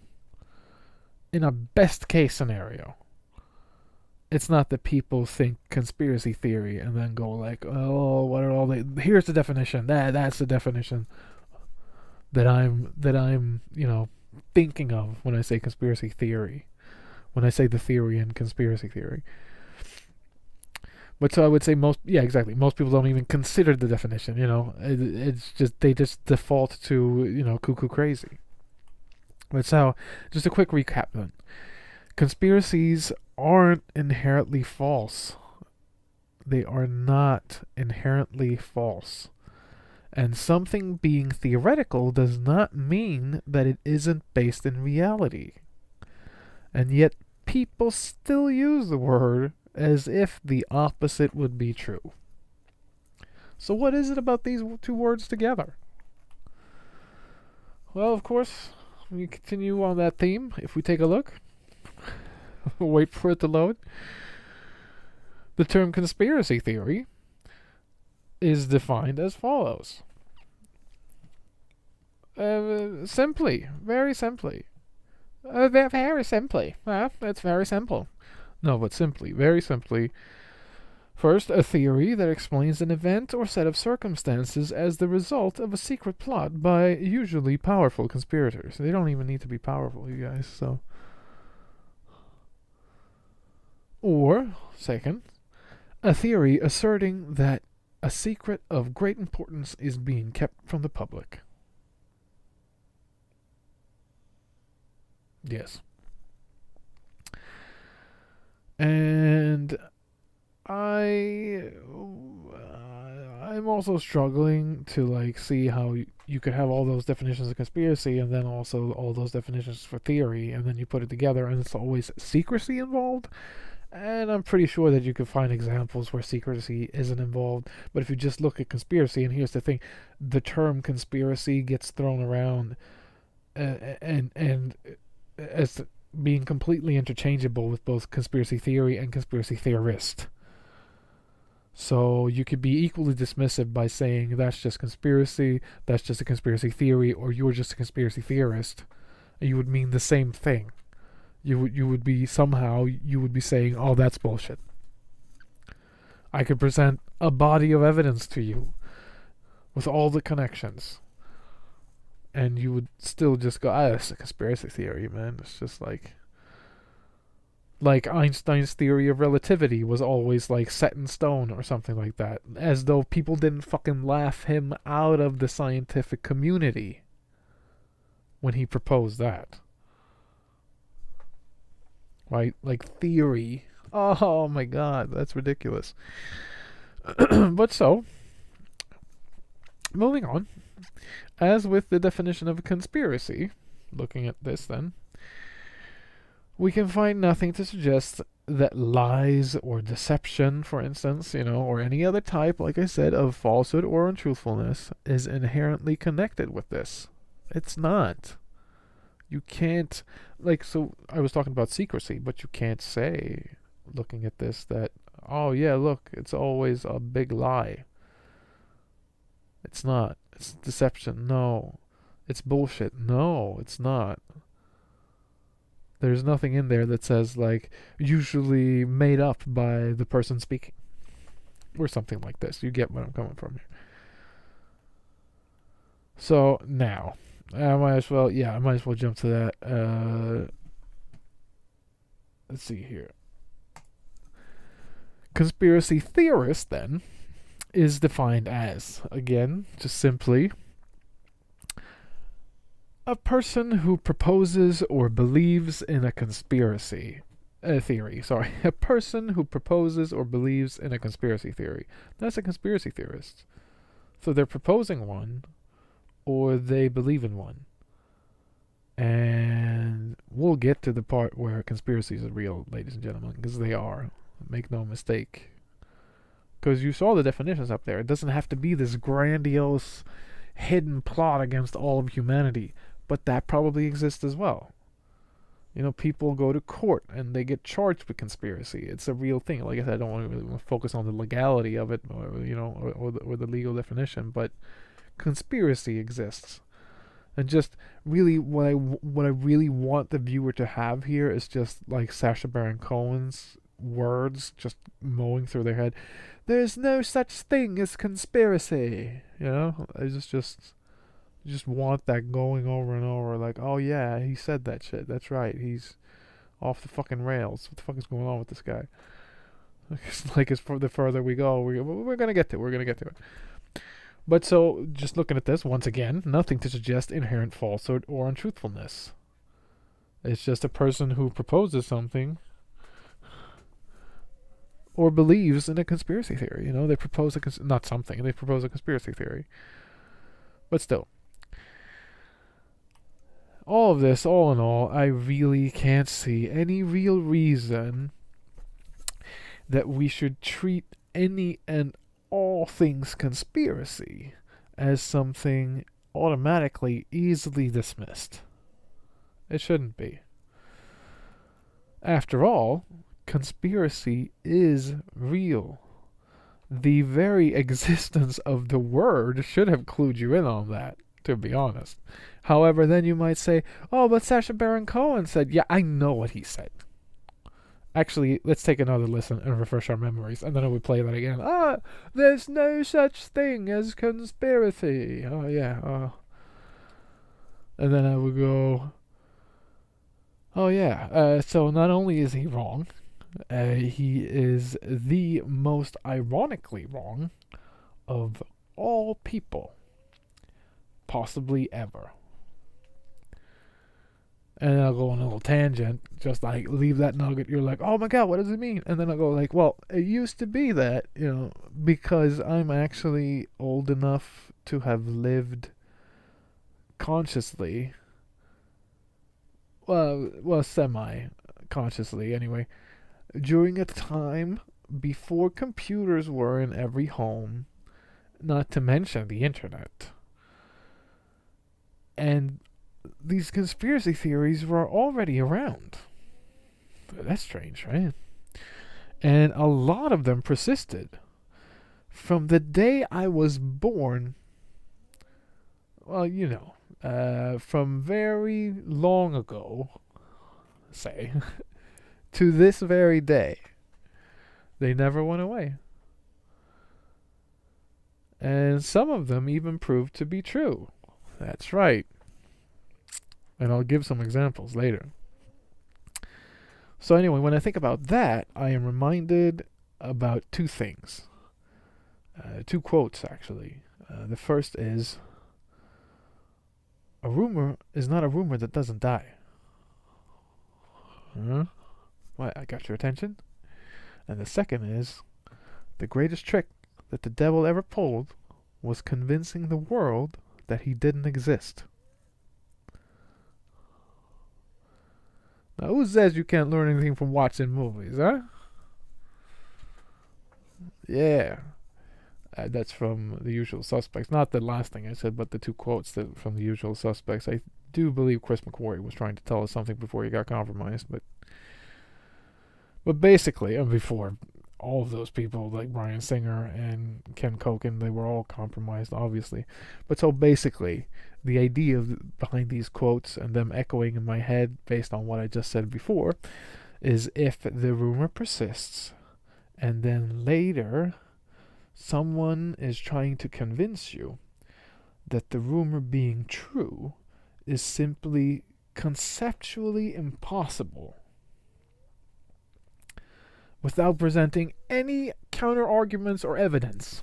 In a best case scenario. It's not that people think conspiracy theory and then go like, oh, what are all the, here's the definition, that's the definition that I'm, you know, thinking of when I say conspiracy theory. When I say the theory in conspiracy theory. But so I would say most people don't even consider the definition, you know. It's just, they just default to, you know, cuckoo crazy. But so, just a quick recap then. Conspiracies aren't inherently false. They are not inherently false. And something being theoretical does not mean that it isn't based in reality. And yet people still use the word as if the opposite would be true. So what is it about these 2 words together? Well, of course, we continue on that theme. If we take a look, wait for it to load. The term conspiracy theory is defined as follows. Simply, very simply. Very simply. It's very simple. No, but simply, very simply. First, a theory that explains an event or set of circumstances as the result of a secret plot by usually powerful conspirators. They don't even need to be powerful, you guys, so. Or, second, a theory asserting that a secret of great importance is being kept from the public. Yes. And I'm also struggling to like see how you could have all those definitions of conspiracy and then also all those definitions for theory, and then you put it together and it's always secrecy involved. And I'm pretty sure that you could find examples where secrecy isn't involved. But if you just look at conspiracy, and here's the thing, the term conspiracy gets thrown around and as being completely interchangeable with both conspiracy theory and conspiracy theorist. So you could be equally dismissive by saying that's just conspiracy, that's just a conspiracy theory, or you're just a conspiracy theorist. And you would mean the same thing. You would be somehow, you would be saying, oh, that's bullshit. I could present a body of evidence to you with all the connections, and you would still just go, it's a conspiracy theory, man. It's just like Einstein's theory of relativity was always like set in stone or something like that, as though people didn't fucking laugh him out of the scientific community when he proposed that. Right? Like theory. Oh my god, that's ridiculous. But so, moving on. As with the definition of a conspiracy, looking at this then, we can find nothing to suggest that lies or deception, for instance, or any other type, like I said, of falsehood or untruthfulness is inherently connected with this. It's not. You can't, so I was talking about secrecy, but you can't say, looking at this, that, oh yeah, look, it's always a big lie. It's not. It's deception. No. It's bullshit. No, it's not. There's nothing in there that says, usually made up by the person speaking. Or something like this. You get what I'm coming from here. So, now, I might as well jump to that. Let's see here. Conspiracy theorist, then, is defined as, again, just simply, a person who proposes or believes in a conspiracy theory. Sorry, a person who proposes or believes in a conspiracy theory. That's a conspiracy theorist. So they're proposing one, or they believe in one. And we'll get to the part where conspiracies are real, ladies and gentlemen, because they are. Make no mistake. Because you saw the definitions up there. It doesn't have to be this grandiose, hidden plot against all of humanity. But that probably exists as well. People go to court and they get charged with conspiracy. It's a real thing. Like I said, I don't want to really focus on the legality of it, or the legal definition. But conspiracy exists. And just really, what I really want the viewer to have here is just like Sacha Baron Cohen's words just mowing through their head. There's no such thing as conspiracy. I just want that going over and over. Like, oh yeah, he said that shit. That's right. He's off the fucking rails. What the fuck is going on with this guy? The further we go, we're gonna get to it. We're gonna get to it. But so, just looking at this, once again, nothing to suggest inherent falsehood or untruthfulness. It's just a person who proposes something or believes in a conspiracy theory. They propose they propose a conspiracy theory. But still, all of this, all in all, I really can't see any real reason that we should treat any and all things conspiracy as something automatically easily dismissed. It shouldn't be. After all, conspiracy is real. The very existence of the word should have clued you in on that, to be honest. However, then you might say, oh, but Sacha Baron Cohen said, yeah, I know what he said. Actually, let's take another listen and refresh our memories, and then we play that again. There's no such thing as conspiracy. Oh, yeah. And then I would go, oh, yeah. So not only is he wrong, he is the most ironically wrong of all people, possibly ever. And then I'll go on a little tangent, just leave that nugget. You're like, oh my god, what does it mean? And then I'll go well, it used to be that, because I'm actually old enough to have lived consciously, well, semi-consciously anyway, during a time before computers were in every home, not to mention the internet. And these conspiracy theories were already around. That's strange, right? And a lot of them persisted. From the day I was born, well, from very long ago, say, to this very day, they never went away. And some of them even proved to be true. That's right. And I'll give some examples later. So anyway, when I think about that, I am reminded about two things. Two quotes, actually. The first is, a rumor is not a rumor that doesn't die. Huh? What, I got your attention? And the second is, the greatest trick that the devil ever pulled was convincing the world that he didn't exist. Now, who says you can't learn anything from watching movies, huh? Yeah. That's from The Usual Suspects. Not the last thing I said, but the two quotes from The Usual Suspects. I do believe Chris McQuarrie was trying to tell us something before he got compromised, but basically, and before all of those people like Bryan Singer and Ken Koken, they were all compromised, obviously. But so basically, the idea behind these quotes and them echoing in my head based on what I just said before is, if the rumor persists and then later someone is trying to convince you that the rumor being true is simply conceptually impossible without presenting any counter arguments or evidence,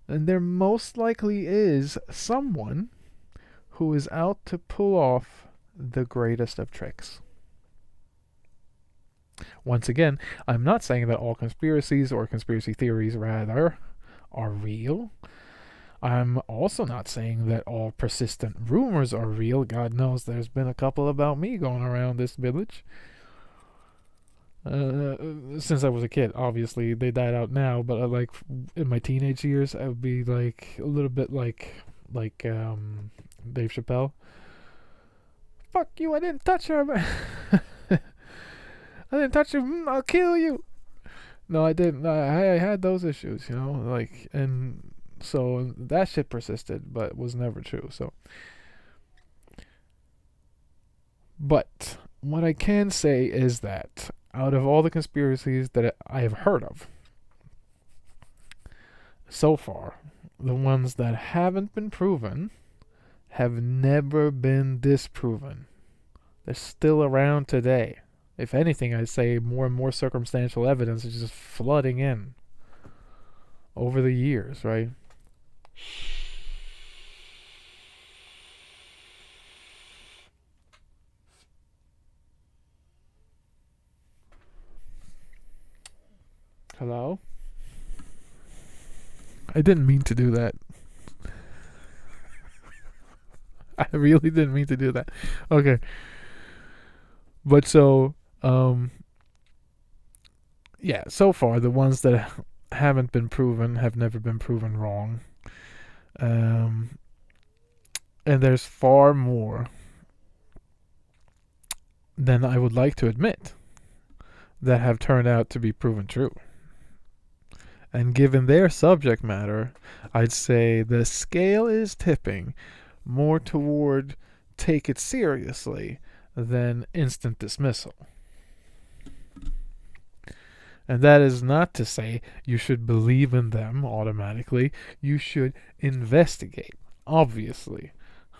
then there most likely is someone who is out to pull off the greatest of tricks. Once again, I'm not saying that all conspiracies, or conspiracy theories rather, are real. I'm also not saying that all persistent rumors are real. God knows there's been a couple about me going around this village. Since I was a kid, obviously. They died out now, but like in my teenage years, I would be like a little bit like Dave Chappelle. Fuck you, I didn't touch her. I didn't touch you. I'll kill you. No, I didn't. I had those issues, like, and so that shit persisted, but was never true. So, but what I can say is that out of all the conspiracies that I have heard of so far, the ones that haven't been proven have never been disproven. They're still around today. If anything, I'd say more and more circumstantial evidence is just flooding in over the years, right? Hello? I didn't mean to do that. I really didn't mean to do that. Okay. But so, yeah, so far the ones that haven't been proven have never been proven wrong. And there's far more than I would like to admit that have turned out to be proven true. And given their subject matter, I'd say the scale is tipping more toward take it seriously than instant dismissal. And that is not to say you should believe in them automatically. You should investigate, obviously.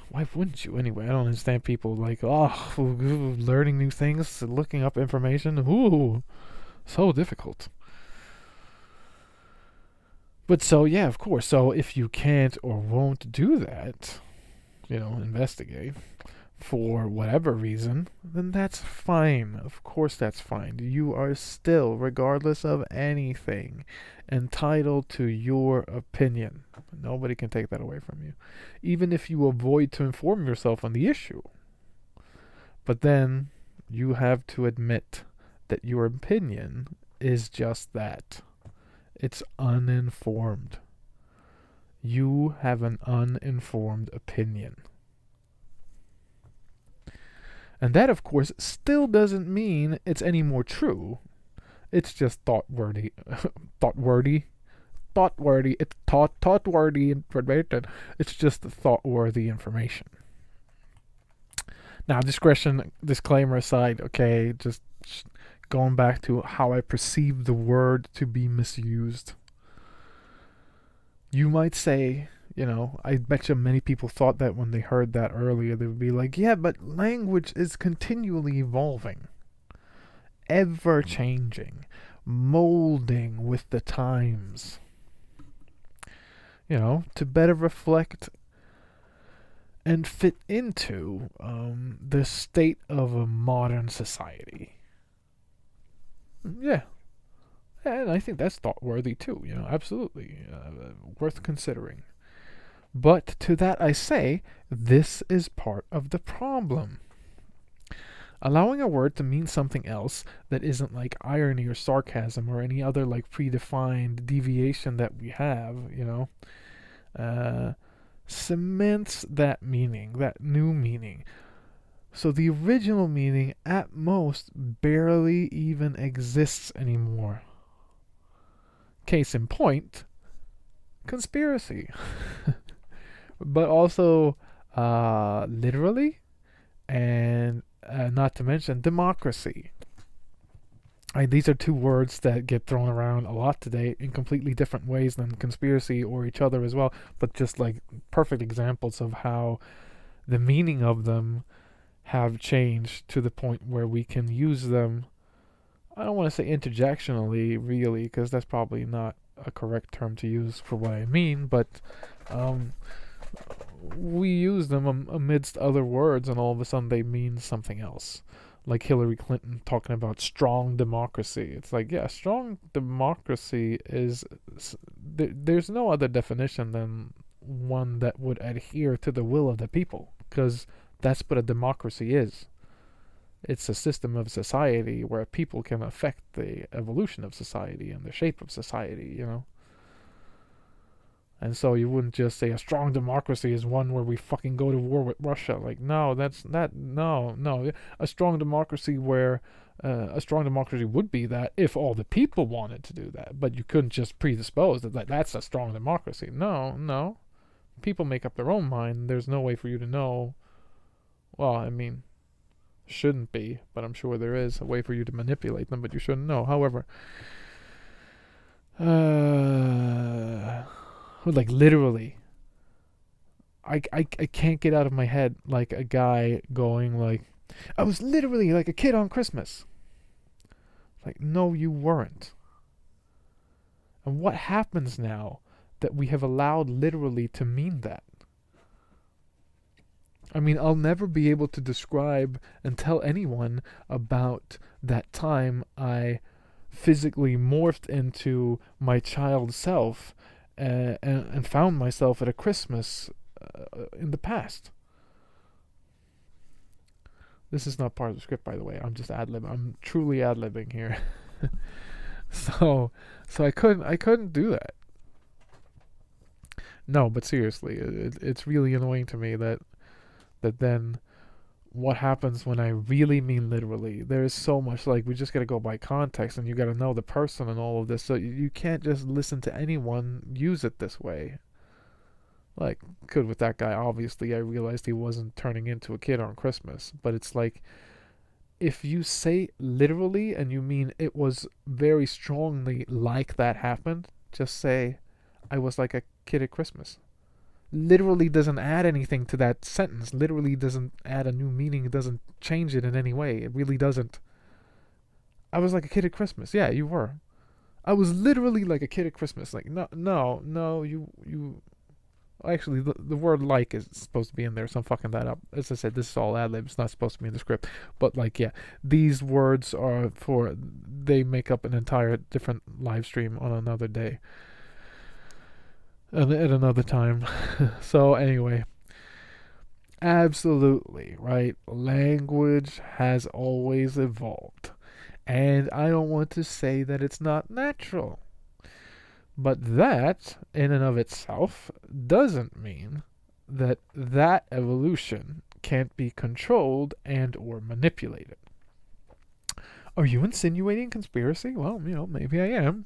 Why wouldn't you anyway? I don't understand people like, learning new things, looking up information. Ooh, so difficult. But so, yeah, of course. So if you can't or won't do that, investigate for whatever reason, then that's fine. Of course that's fine. You are still, regardless of anything, entitled to your opinion. Nobody can take that away from you. Even if you avoid to inform yourself on the issue. But then, you have to admit that your opinion is just that. It's uninformed. You have an uninformed opinion. And that, of course, still doesn't mean it's any more true. It's just thought-worthy. Thought-worthy? Thought-worthy. It's thought-worthy information. It's just thought-worthy information. Now, disclaimer aside, okay, just going back to how I perceive the word to be misused. You might say, I bet you many people thought that when they heard that earlier, they would be like, yeah, but language is continually evolving, ever changing, molding with the times, to better reflect and fit into the state of a modern society. Yeah. And I think that's thought-worthy too, absolutely. Worth considering. But to that I say, this is part of the problem. Allowing a word to mean something else that isn't like irony or sarcasm or any other like predefined deviation that we have, cements that meaning, that new meaning. So the original meaning at most barely even exists anymore. Case in point, conspiracy. But also literally, and not to mention democracy. These are two words that get thrown around a lot today in completely different ways than conspiracy or each other as well, but just like perfect examples of how the meaning of them have changed to the point where we can use them. I don't want to say interjectionally, really, because that's probably not a correct term to use for what I mean, but we use them amidst other words, and all of a sudden they mean something else. Like Hillary Clinton talking about strong democracy. It's like, yeah, strong democracy is... There's no other definition than one that would adhere to the will of the people, because that's what a democracy is. It's a system of society where people can affect the evolution of society and the shape of society, And so you wouldn't just say a strong democracy is one where we fucking go to war with Russia. Like, no. A strong democracy would be that if all the people wanted to do that. But you couldn't just predispose that that's a strong democracy. No. People make up their own mind. There's no way for you to know. Well, I mean, shouldn't be, but I'm sure there is a way for you to manipulate them, but you shouldn't know. However, like literally, I can't get out of my head like a guy going like, I was literally like a kid on Christmas. Like, no, you weren't. And what happens now that we have allowed literally to mean that? I mean, I'll never be able to describe and tell anyone about that time I physically morphed into my child self and found myself at a Christmas in the past. This is not part of the script, by the way. I'm just ad-libbing. I'm truly ad-libbing here. So I couldn't do that. No, but seriously, it's really annoying to me that then what happens when I really mean literally. There's so much, like, we just gotta go by context, and you gotta know the person and all of this, so you can't just listen to anyone use it this way. Like, could with that guy, obviously I realized he wasn't turning into a kid on Christmas, but it's like, if you say literally and you mean it was very strongly like that happened, just say, I was like a kid at Christmas. Literally doesn't add anything to that sentence. Literally doesn't add a new meaning. It doesn't change it in any way. It really doesn't. I was like a kid at Christmas. Yeah, you were. I was literally like a kid at Christmas. Like, no, you actually, the word like is supposed to be in there, so I'm fucking that up. As I said, this is all ad-lib. It's not supposed to be in the script. But, like, yeah, these words are they make up an entire different live stream on another day. At another time. So, anyway. Absolutely, right? Language has always evolved. And I don't want to say that it's not natural. But that, in and of itself, doesn't mean that that evolution can't be controlled and or manipulated. Are you insinuating conspiracy? Well, maybe I am.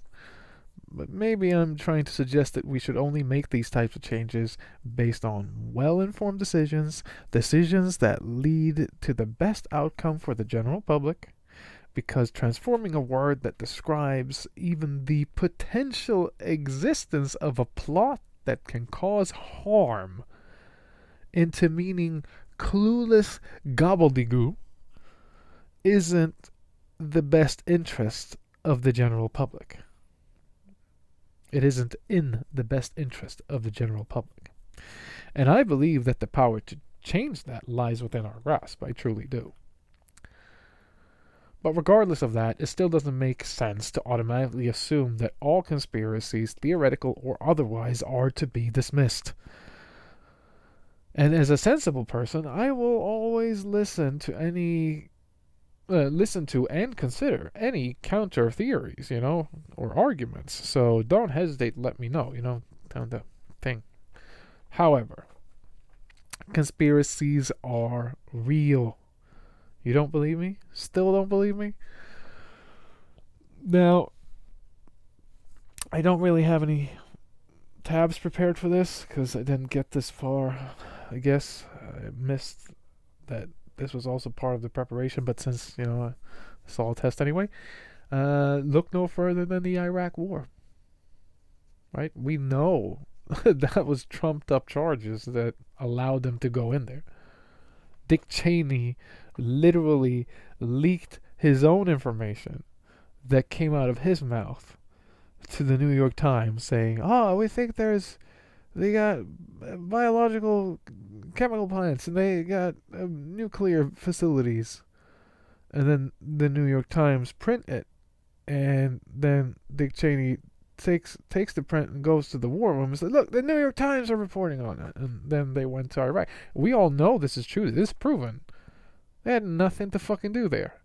But maybe I'm trying to suggest that we should only make these types of changes based on well-informed decisions, decisions that lead to the best outcome for the general public, because transforming a word that describes even the potential existence of a plot that can cause harm into meaning clueless gobbledygook isn't the best interest of the general public. It isn't in the best interest of the general public. And I believe that the power to change that lies within our grasp. I truly do. But regardless of that, it still doesn't make sense to automatically assume that all conspiracies, theoretical or otherwise, are to be dismissed. And as a sensible person, I will always listen to and consider any counter theories, or arguments. So don't hesitate to let me know, kind of thing. However, conspiracies are real. You don't believe me? Still don't believe me? Now, I don't really have any tabs prepared for this because I didn't get this far. I guess I missed that this was also part of the preparation, but since, it's all a test anyway, look no further than the Iraq War. Right? We know that was trumped up charges that allowed them to go in there. Dick Cheney literally leaked his own information that came out of his mouth to the New York Times saying, we think they got biological chemical plants and they got nuclear facilities. And then the New York Times print it, and then Dick Cheney takes the print and goes to the war room and says, look, the New York Times are reporting on it. And then they went to Iraq. We all know this is true. This is proven. They had nothing to fucking do there.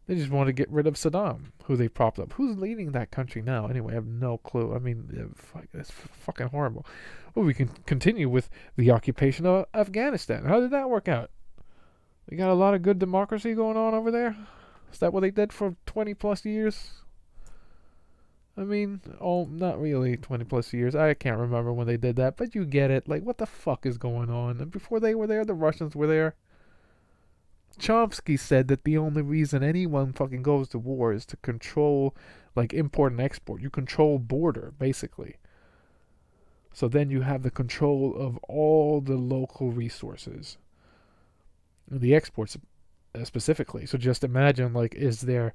They just want to get rid of Saddam, who they propped up. Who's leading that country now? Anyway, I have no clue. I mean, it's fucking horrible. Well, we can continue with the occupation of Afghanistan. How did that work out? They got a lot of good democracy going on over there? Is that what they did for 20 plus years? I mean, not really 20 plus years. I can't remember when they did that, but you get it. Like, what the fuck is going on? And before they were there, the Russians were there. Chomsky said that the only reason anyone fucking goes to war is to control, like, import and export. You control border, basically. So then you have the control of all the local resources. The exports specifically. So just imagine, like, is there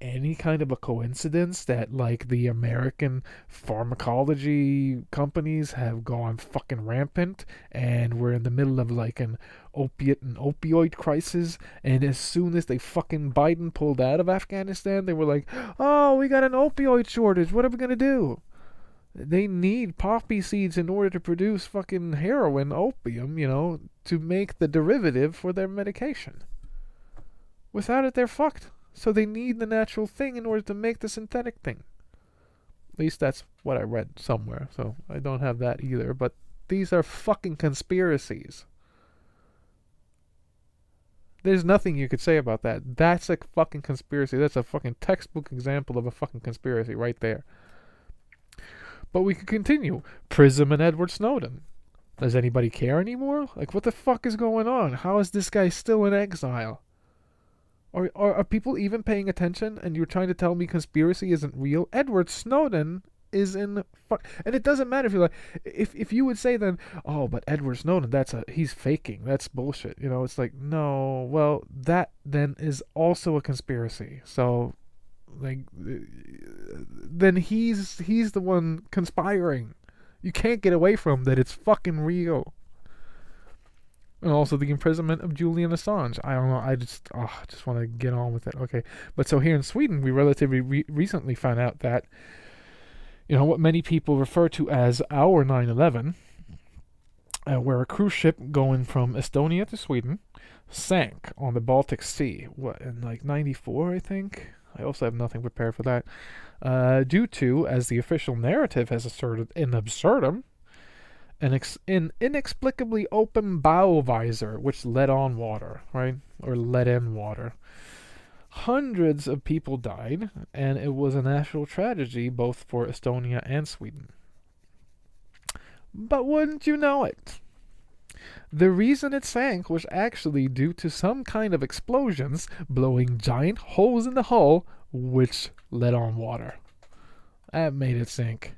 any kind of a coincidence that, like, the American pharmacology companies have gone fucking rampant and we're in the middle of, like, an opiate and opioid crisis, and as soon as they fucking Biden pulled out of Afghanistan, they were like, oh, we got an opioid shortage, what are we gonna do? They need poppy seeds in order to produce fucking heroin, opium, to make the derivative for their medication. Without it, they're fucked. So they need the natural thing in order to make the synthetic thing. At least that's what I read somewhere. So I don't have that either. But these are fucking conspiracies. There's nothing you could say about that. That's a fucking conspiracy. That's a fucking textbook example of a fucking conspiracy right there. But we could continue. Prism and Edward Snowden. Does anybody care anymore? Like, what the fuck is going on? How is this guy still in exile? Are people even paying attention? And you're trying to tell me conspiracy isn't real? Edward Snowden is in and it doesn't matter if you're like, if you would say then, oh, but Edward Snowden, he's faking, that's bullshit. It's like, no, well, that then is also a conspiracy. So, like, then he's the one conspiring. You can't get away from that. It's fucking real. And also the imprisonment of Julian Assange. I don't know. I just want to get on with it. Okay. But so here in Sweden, we relatively recently found out that, what many people refer to as our 9/11, where a cruise ship going from Estonia to Sweden sank on the Baltic Sea. What, in like 94, I think? I also have nothing prepared for that. Due to, as the official narrative has asserted in absurdum, an inexplicably open bow visor which let on water, right? Or let in water. Hundreds of people died, and it was a national tragedy both for Estonia and Sweden. But wouldn't you know it? The reason it sank was actually due to some kind of explosions blowing giant holes in the hull, which let on water. That made it sink.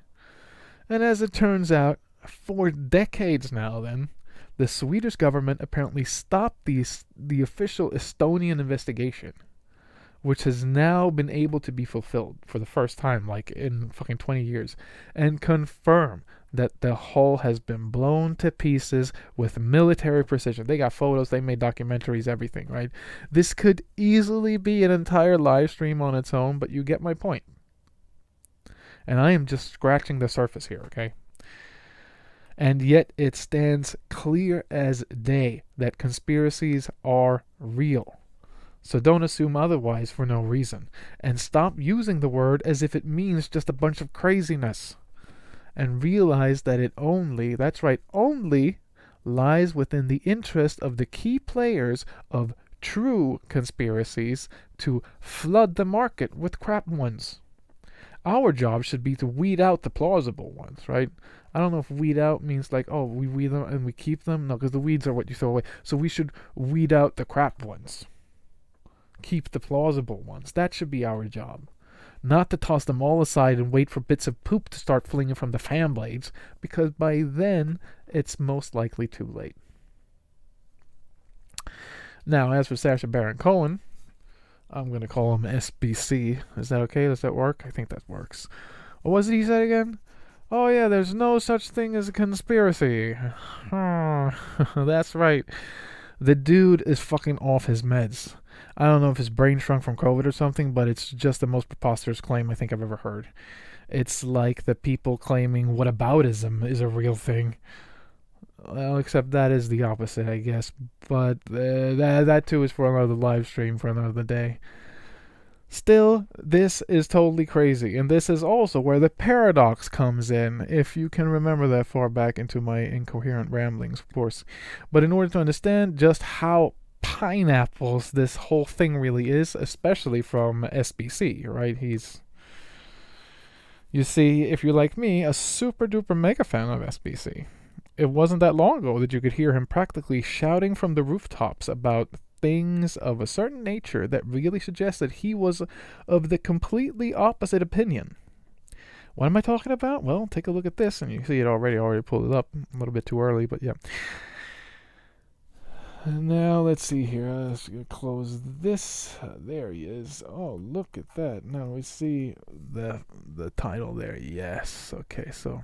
And as it turns out, for decades now then, the Swedish government apparently stopped the official Estonian investigation, which has now been able to be fulfilled for the first time, like in fucking 20 years, and confirm that the hull has been blown to pieces with military precision. They got photos, they made documentaries, everything, right? This could easily be an entire live stream on its own, but you get my point. And I am just scratching the surface here, okay? And yet it stands clear as day that conspiracies are real. So don't assume otherwise for no reason. And stop using the word as if it means just a bunch of craziness. And realize that it only, that's right, only lies within the interest of the key players of true conspiracies to flood the market with crap ones. Our job should be to weed out the plausible ones, right? I don't know if weed out means like, oh, we weed them and we keep them. No, because the weeds are what you throw away. So we should weed out the crap ones. Keep the plausible ones. That should be our job. Not to toss them all aside and wait for bits of poop to start flinging from the fan blades, because by then it's most likely too late. Now, as for Sacha Baron Cohen, I'm going to call him SBC. Is that okay? Does that work? I think that works. What was it he said again? Oh yeah, there's no such thing as a conspiracy. That's right. The dude is fucking off his meds. I don't know if his brain shrunk from COVID or something, but it's just the most preposterous claim I think I've ever heard. It's like the people claiming whataboutism is a real thing. Well, except that is the opposite, I guess. But that too is for another live stream for another day. Still, this is totally crazy, and this is also where the paradox comes in, if you can remember that far back into my incoherent ramblings, of course. But in order to understand just how pineapples this whole thing really is, especially from SBC, right? You see, if you're like me, a super duper mega fan of SBC. It wasn't that long ago that you could hear him practically shouting from the rooftops about things of a certain nature that really suggested he was of the completely opposite opinion. What am I talking about? Well, take a look at this, and you see it already. I already pulled it up a little bit too early, but yeah. And now let's see here. Let's close this. There he is. Oh, look at that. Now we see the title there. Yes. Okay, so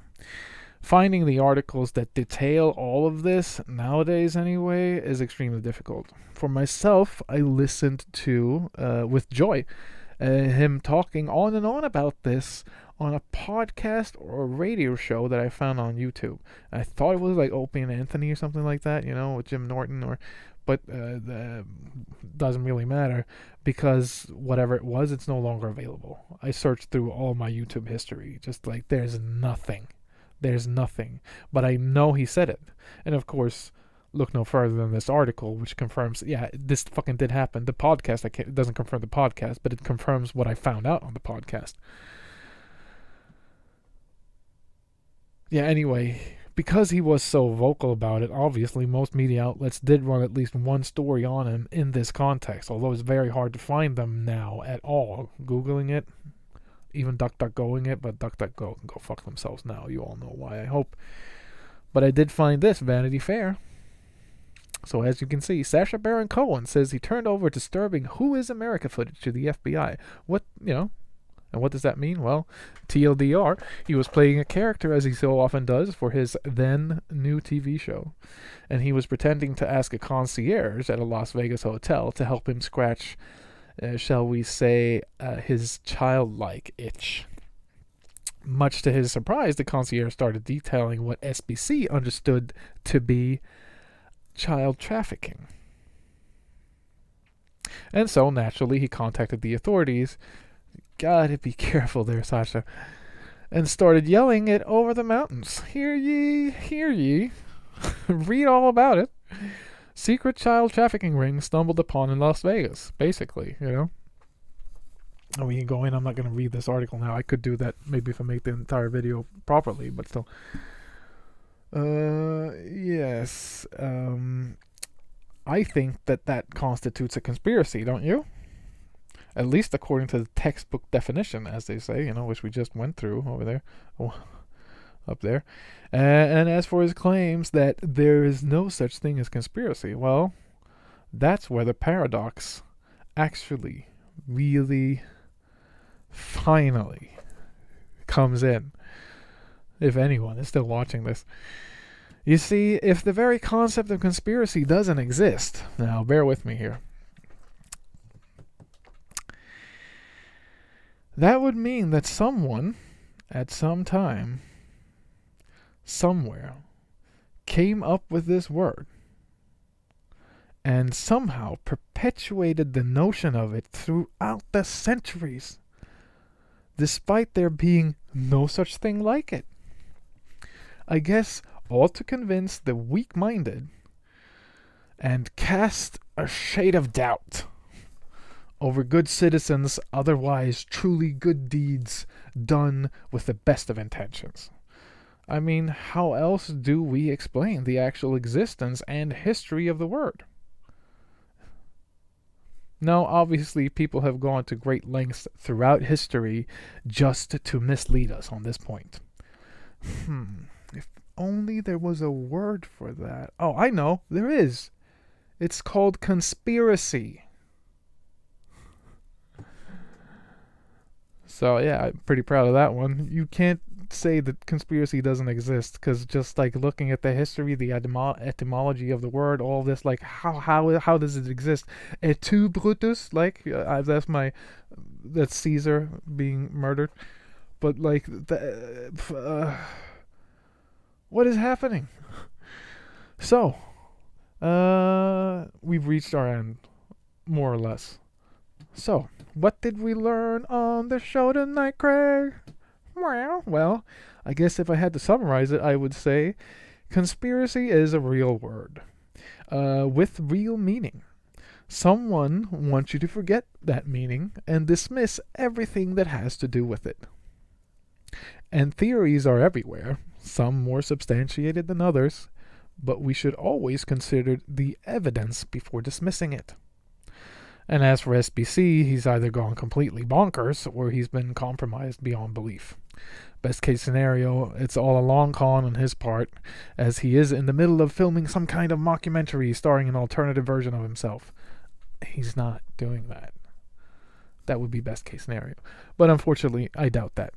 finding the articles that detail all of this nowadays anyway is extremely difficult. For myself, I listened to, with joy, him talking on and on about this on a podcast or a radio show that I found on YouTube. I thought it was like Opie and Anthony or something like that, with Jim Norton, but doesn't really matter, because whatever it was, it's no longer available. I searched through all my YouTube history, just like there's nothing. But I know he said it. And of course, look no further than this article, which confirms, yeah, this fucking did happen. The podcast, it doesn't confirm the podcast, but it confirms what I found out on the podcast. Yeah, anyway, because he was so vocal about it, obviously most media outlets did run at least one story on him in this context, although it's very hard to find them now at all. Googling it, even DuckDuckGoing it, but DuckDuckGo can go fuck themselves now. You all know why, I hope. But I did find this, Vanity Fair. So as you can see, Sacha Baron Cohen says he turned over disturbing Who is America footage to the FBI. And what does that mean? Well, TLDR, he was playing a character, as he so often does, for his then new TV show. And he was pretending to ask a concierge at a Las Vegas hotel to help him scratch, shall we say, his childlike itch. Much to his surprise, the concierge started detailing what SBC understood to be child trafficking. And so, naturally, he contacted the authorities. Gotta be careful there, Sasha. And started yelling it over the mountains. Hear ye, hear ye. Read all about it. Secret child trafficking ring stumbled upon in Las Vegas, basically, you know. And we can go in. I'm not going to read this article now. I could do that maybe if I make the entire video properly, but still. Yes. I think that constitutes a conspiracy, don't you? At least according to the textbook definition, as they say, you know, which we just went through over there. Oh, up there. And as for his claims that there is no such thing as conspiracy, well, that's where the paradox actually really finally comes in. If anyone is still watching this. You see, if the very concept of conspiracy doesn't exist, now bear with me here, that would mean that someone, at some time, somewhere, came up with this word and somehow perpetuated the notion of it throughout the centuries, despite there being no such thing like it. I guess all to convince the weak-minded and cast a shade of doubt over good citizens' otherwise truly good deeds done with the best of intentions. I mean, how else do we explain the actual existence and history of the word? Now, obviously, people have gone to great lengths throughout history just to mislead us on this point. If only there was a word for that. Oh, I know, there is. It's called conspiracy. So, yeah, I'm pretty proud of that one. You can't say that conspiracy doesn't exist, because just like looking at the history, the etymology of the word, all this, like how does it exist? Et tu, Brutus? Like, that's Caesar being murdered. But like, what is happening? So, we've reached our end, more or less. So, what did we learn on the show tonight, Craig? Well, I guess if I had to summarize it, I would say conspiracy is a real word, with real meaning. Someone wants you to forget that meaning and dismiss everything that has to do with it. And theories are everywhere, some more substantiated than others, but we should always consider the evidence before dismissing it. And as for SBC, he's either gone completely bonkers or he's been compromised beyond belief. Best case scenario, it's all a long con on his part, as he is in the middle of filming some kind of mockumentary starring an alternative version of himself. He's not doing that. That would be best case scenario. But unfortunately, I doubt that.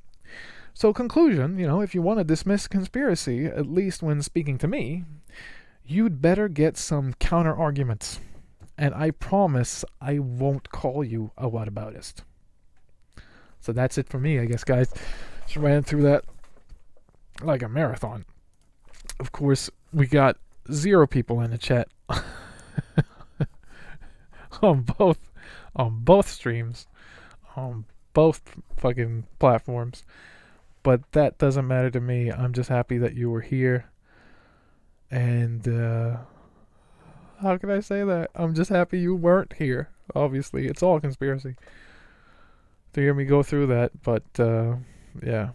So conclusion, if you want to dismiss conspiracy, at least when speaking to me, you'd better get some counter arguments. And I promise I won't call you a whataboutist. So that's it for me, I guess, guys. Just ran through that like a marathon. Of course, we got 0 people in the chat on both streams, on both fucking platforms. But that doesn't matter to me. I'm just happy that you were here. And how can I say that? I'm just happy you weren't here. Obviously, it's all conspiracy to hear me go through that, but yeah.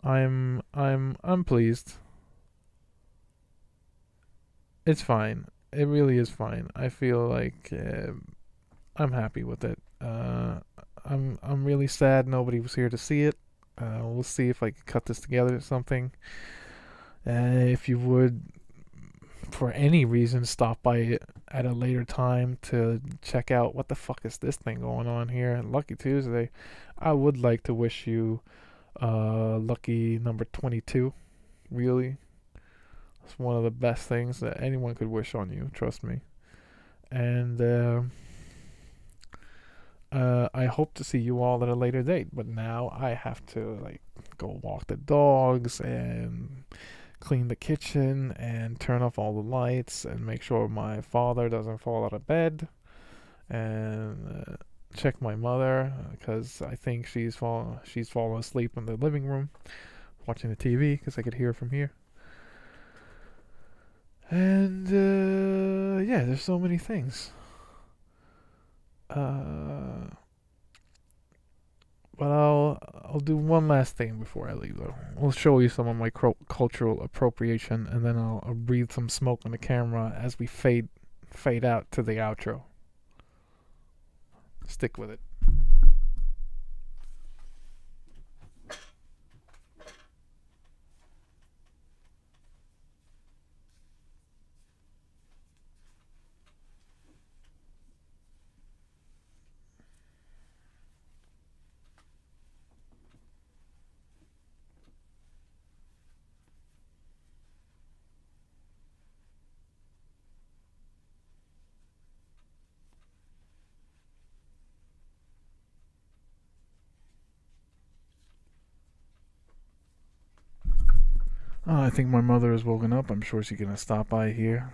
I'm pleased. It's fine. It really is fine. I feel like I'm happy with it. I'm really sad nobody was here to see it. We'll see if I can cut this together or something. If you would, for any reason, stop by at a later time to check out what the fuck is this thing going on here. Lucky Tuesday. I would like to wish you lucky number 22. Really. It's one of the best things that anyone could wish on you. Trust me. And I hope to see you all at a later date, but now I have to like go walk the dogs and clean the kitchen and turn off all the lights and make sure my father doesn't fall out of bed and check my mother because I think she's fallen asleep in the living room watching the TV because I could hear her from here. And yeah, there's so many things. But I'll do one last thing before I leave though. I'll show you some of my cultural appropriation, and then I'll breathe some smoke on the camera as we fade out to the outro. Stick with it. I think my mother has woken up. I'm sure she's gonna stop by here.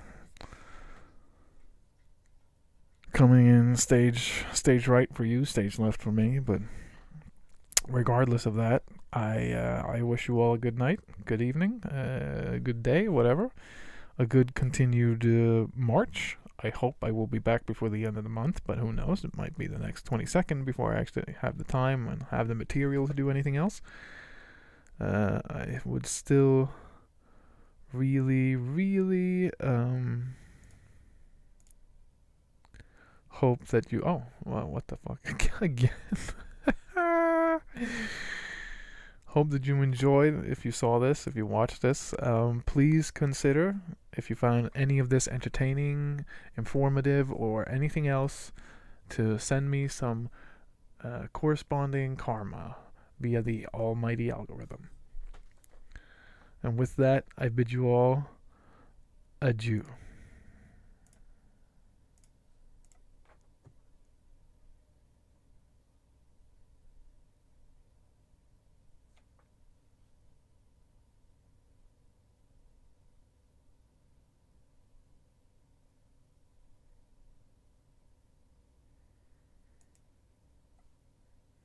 Coming in stage right for you, stage left for me. But regardless of that, I wish you all a good night, good evening, good day, whatever. A good continued March. I hope I will be back before the end of the month, but who knows? It might be the next 22nd before I actually have the time and have the material to do anything else. I would still really hope that you. Oh, well, what the fuck again? Hope that you enjoyed. If you saw this, if you watched this, please consider, if you found any of this entertaining, informative, or anything else, to send me some corresponding karma via the almighty algorithm. And with that, I bid you all adieu.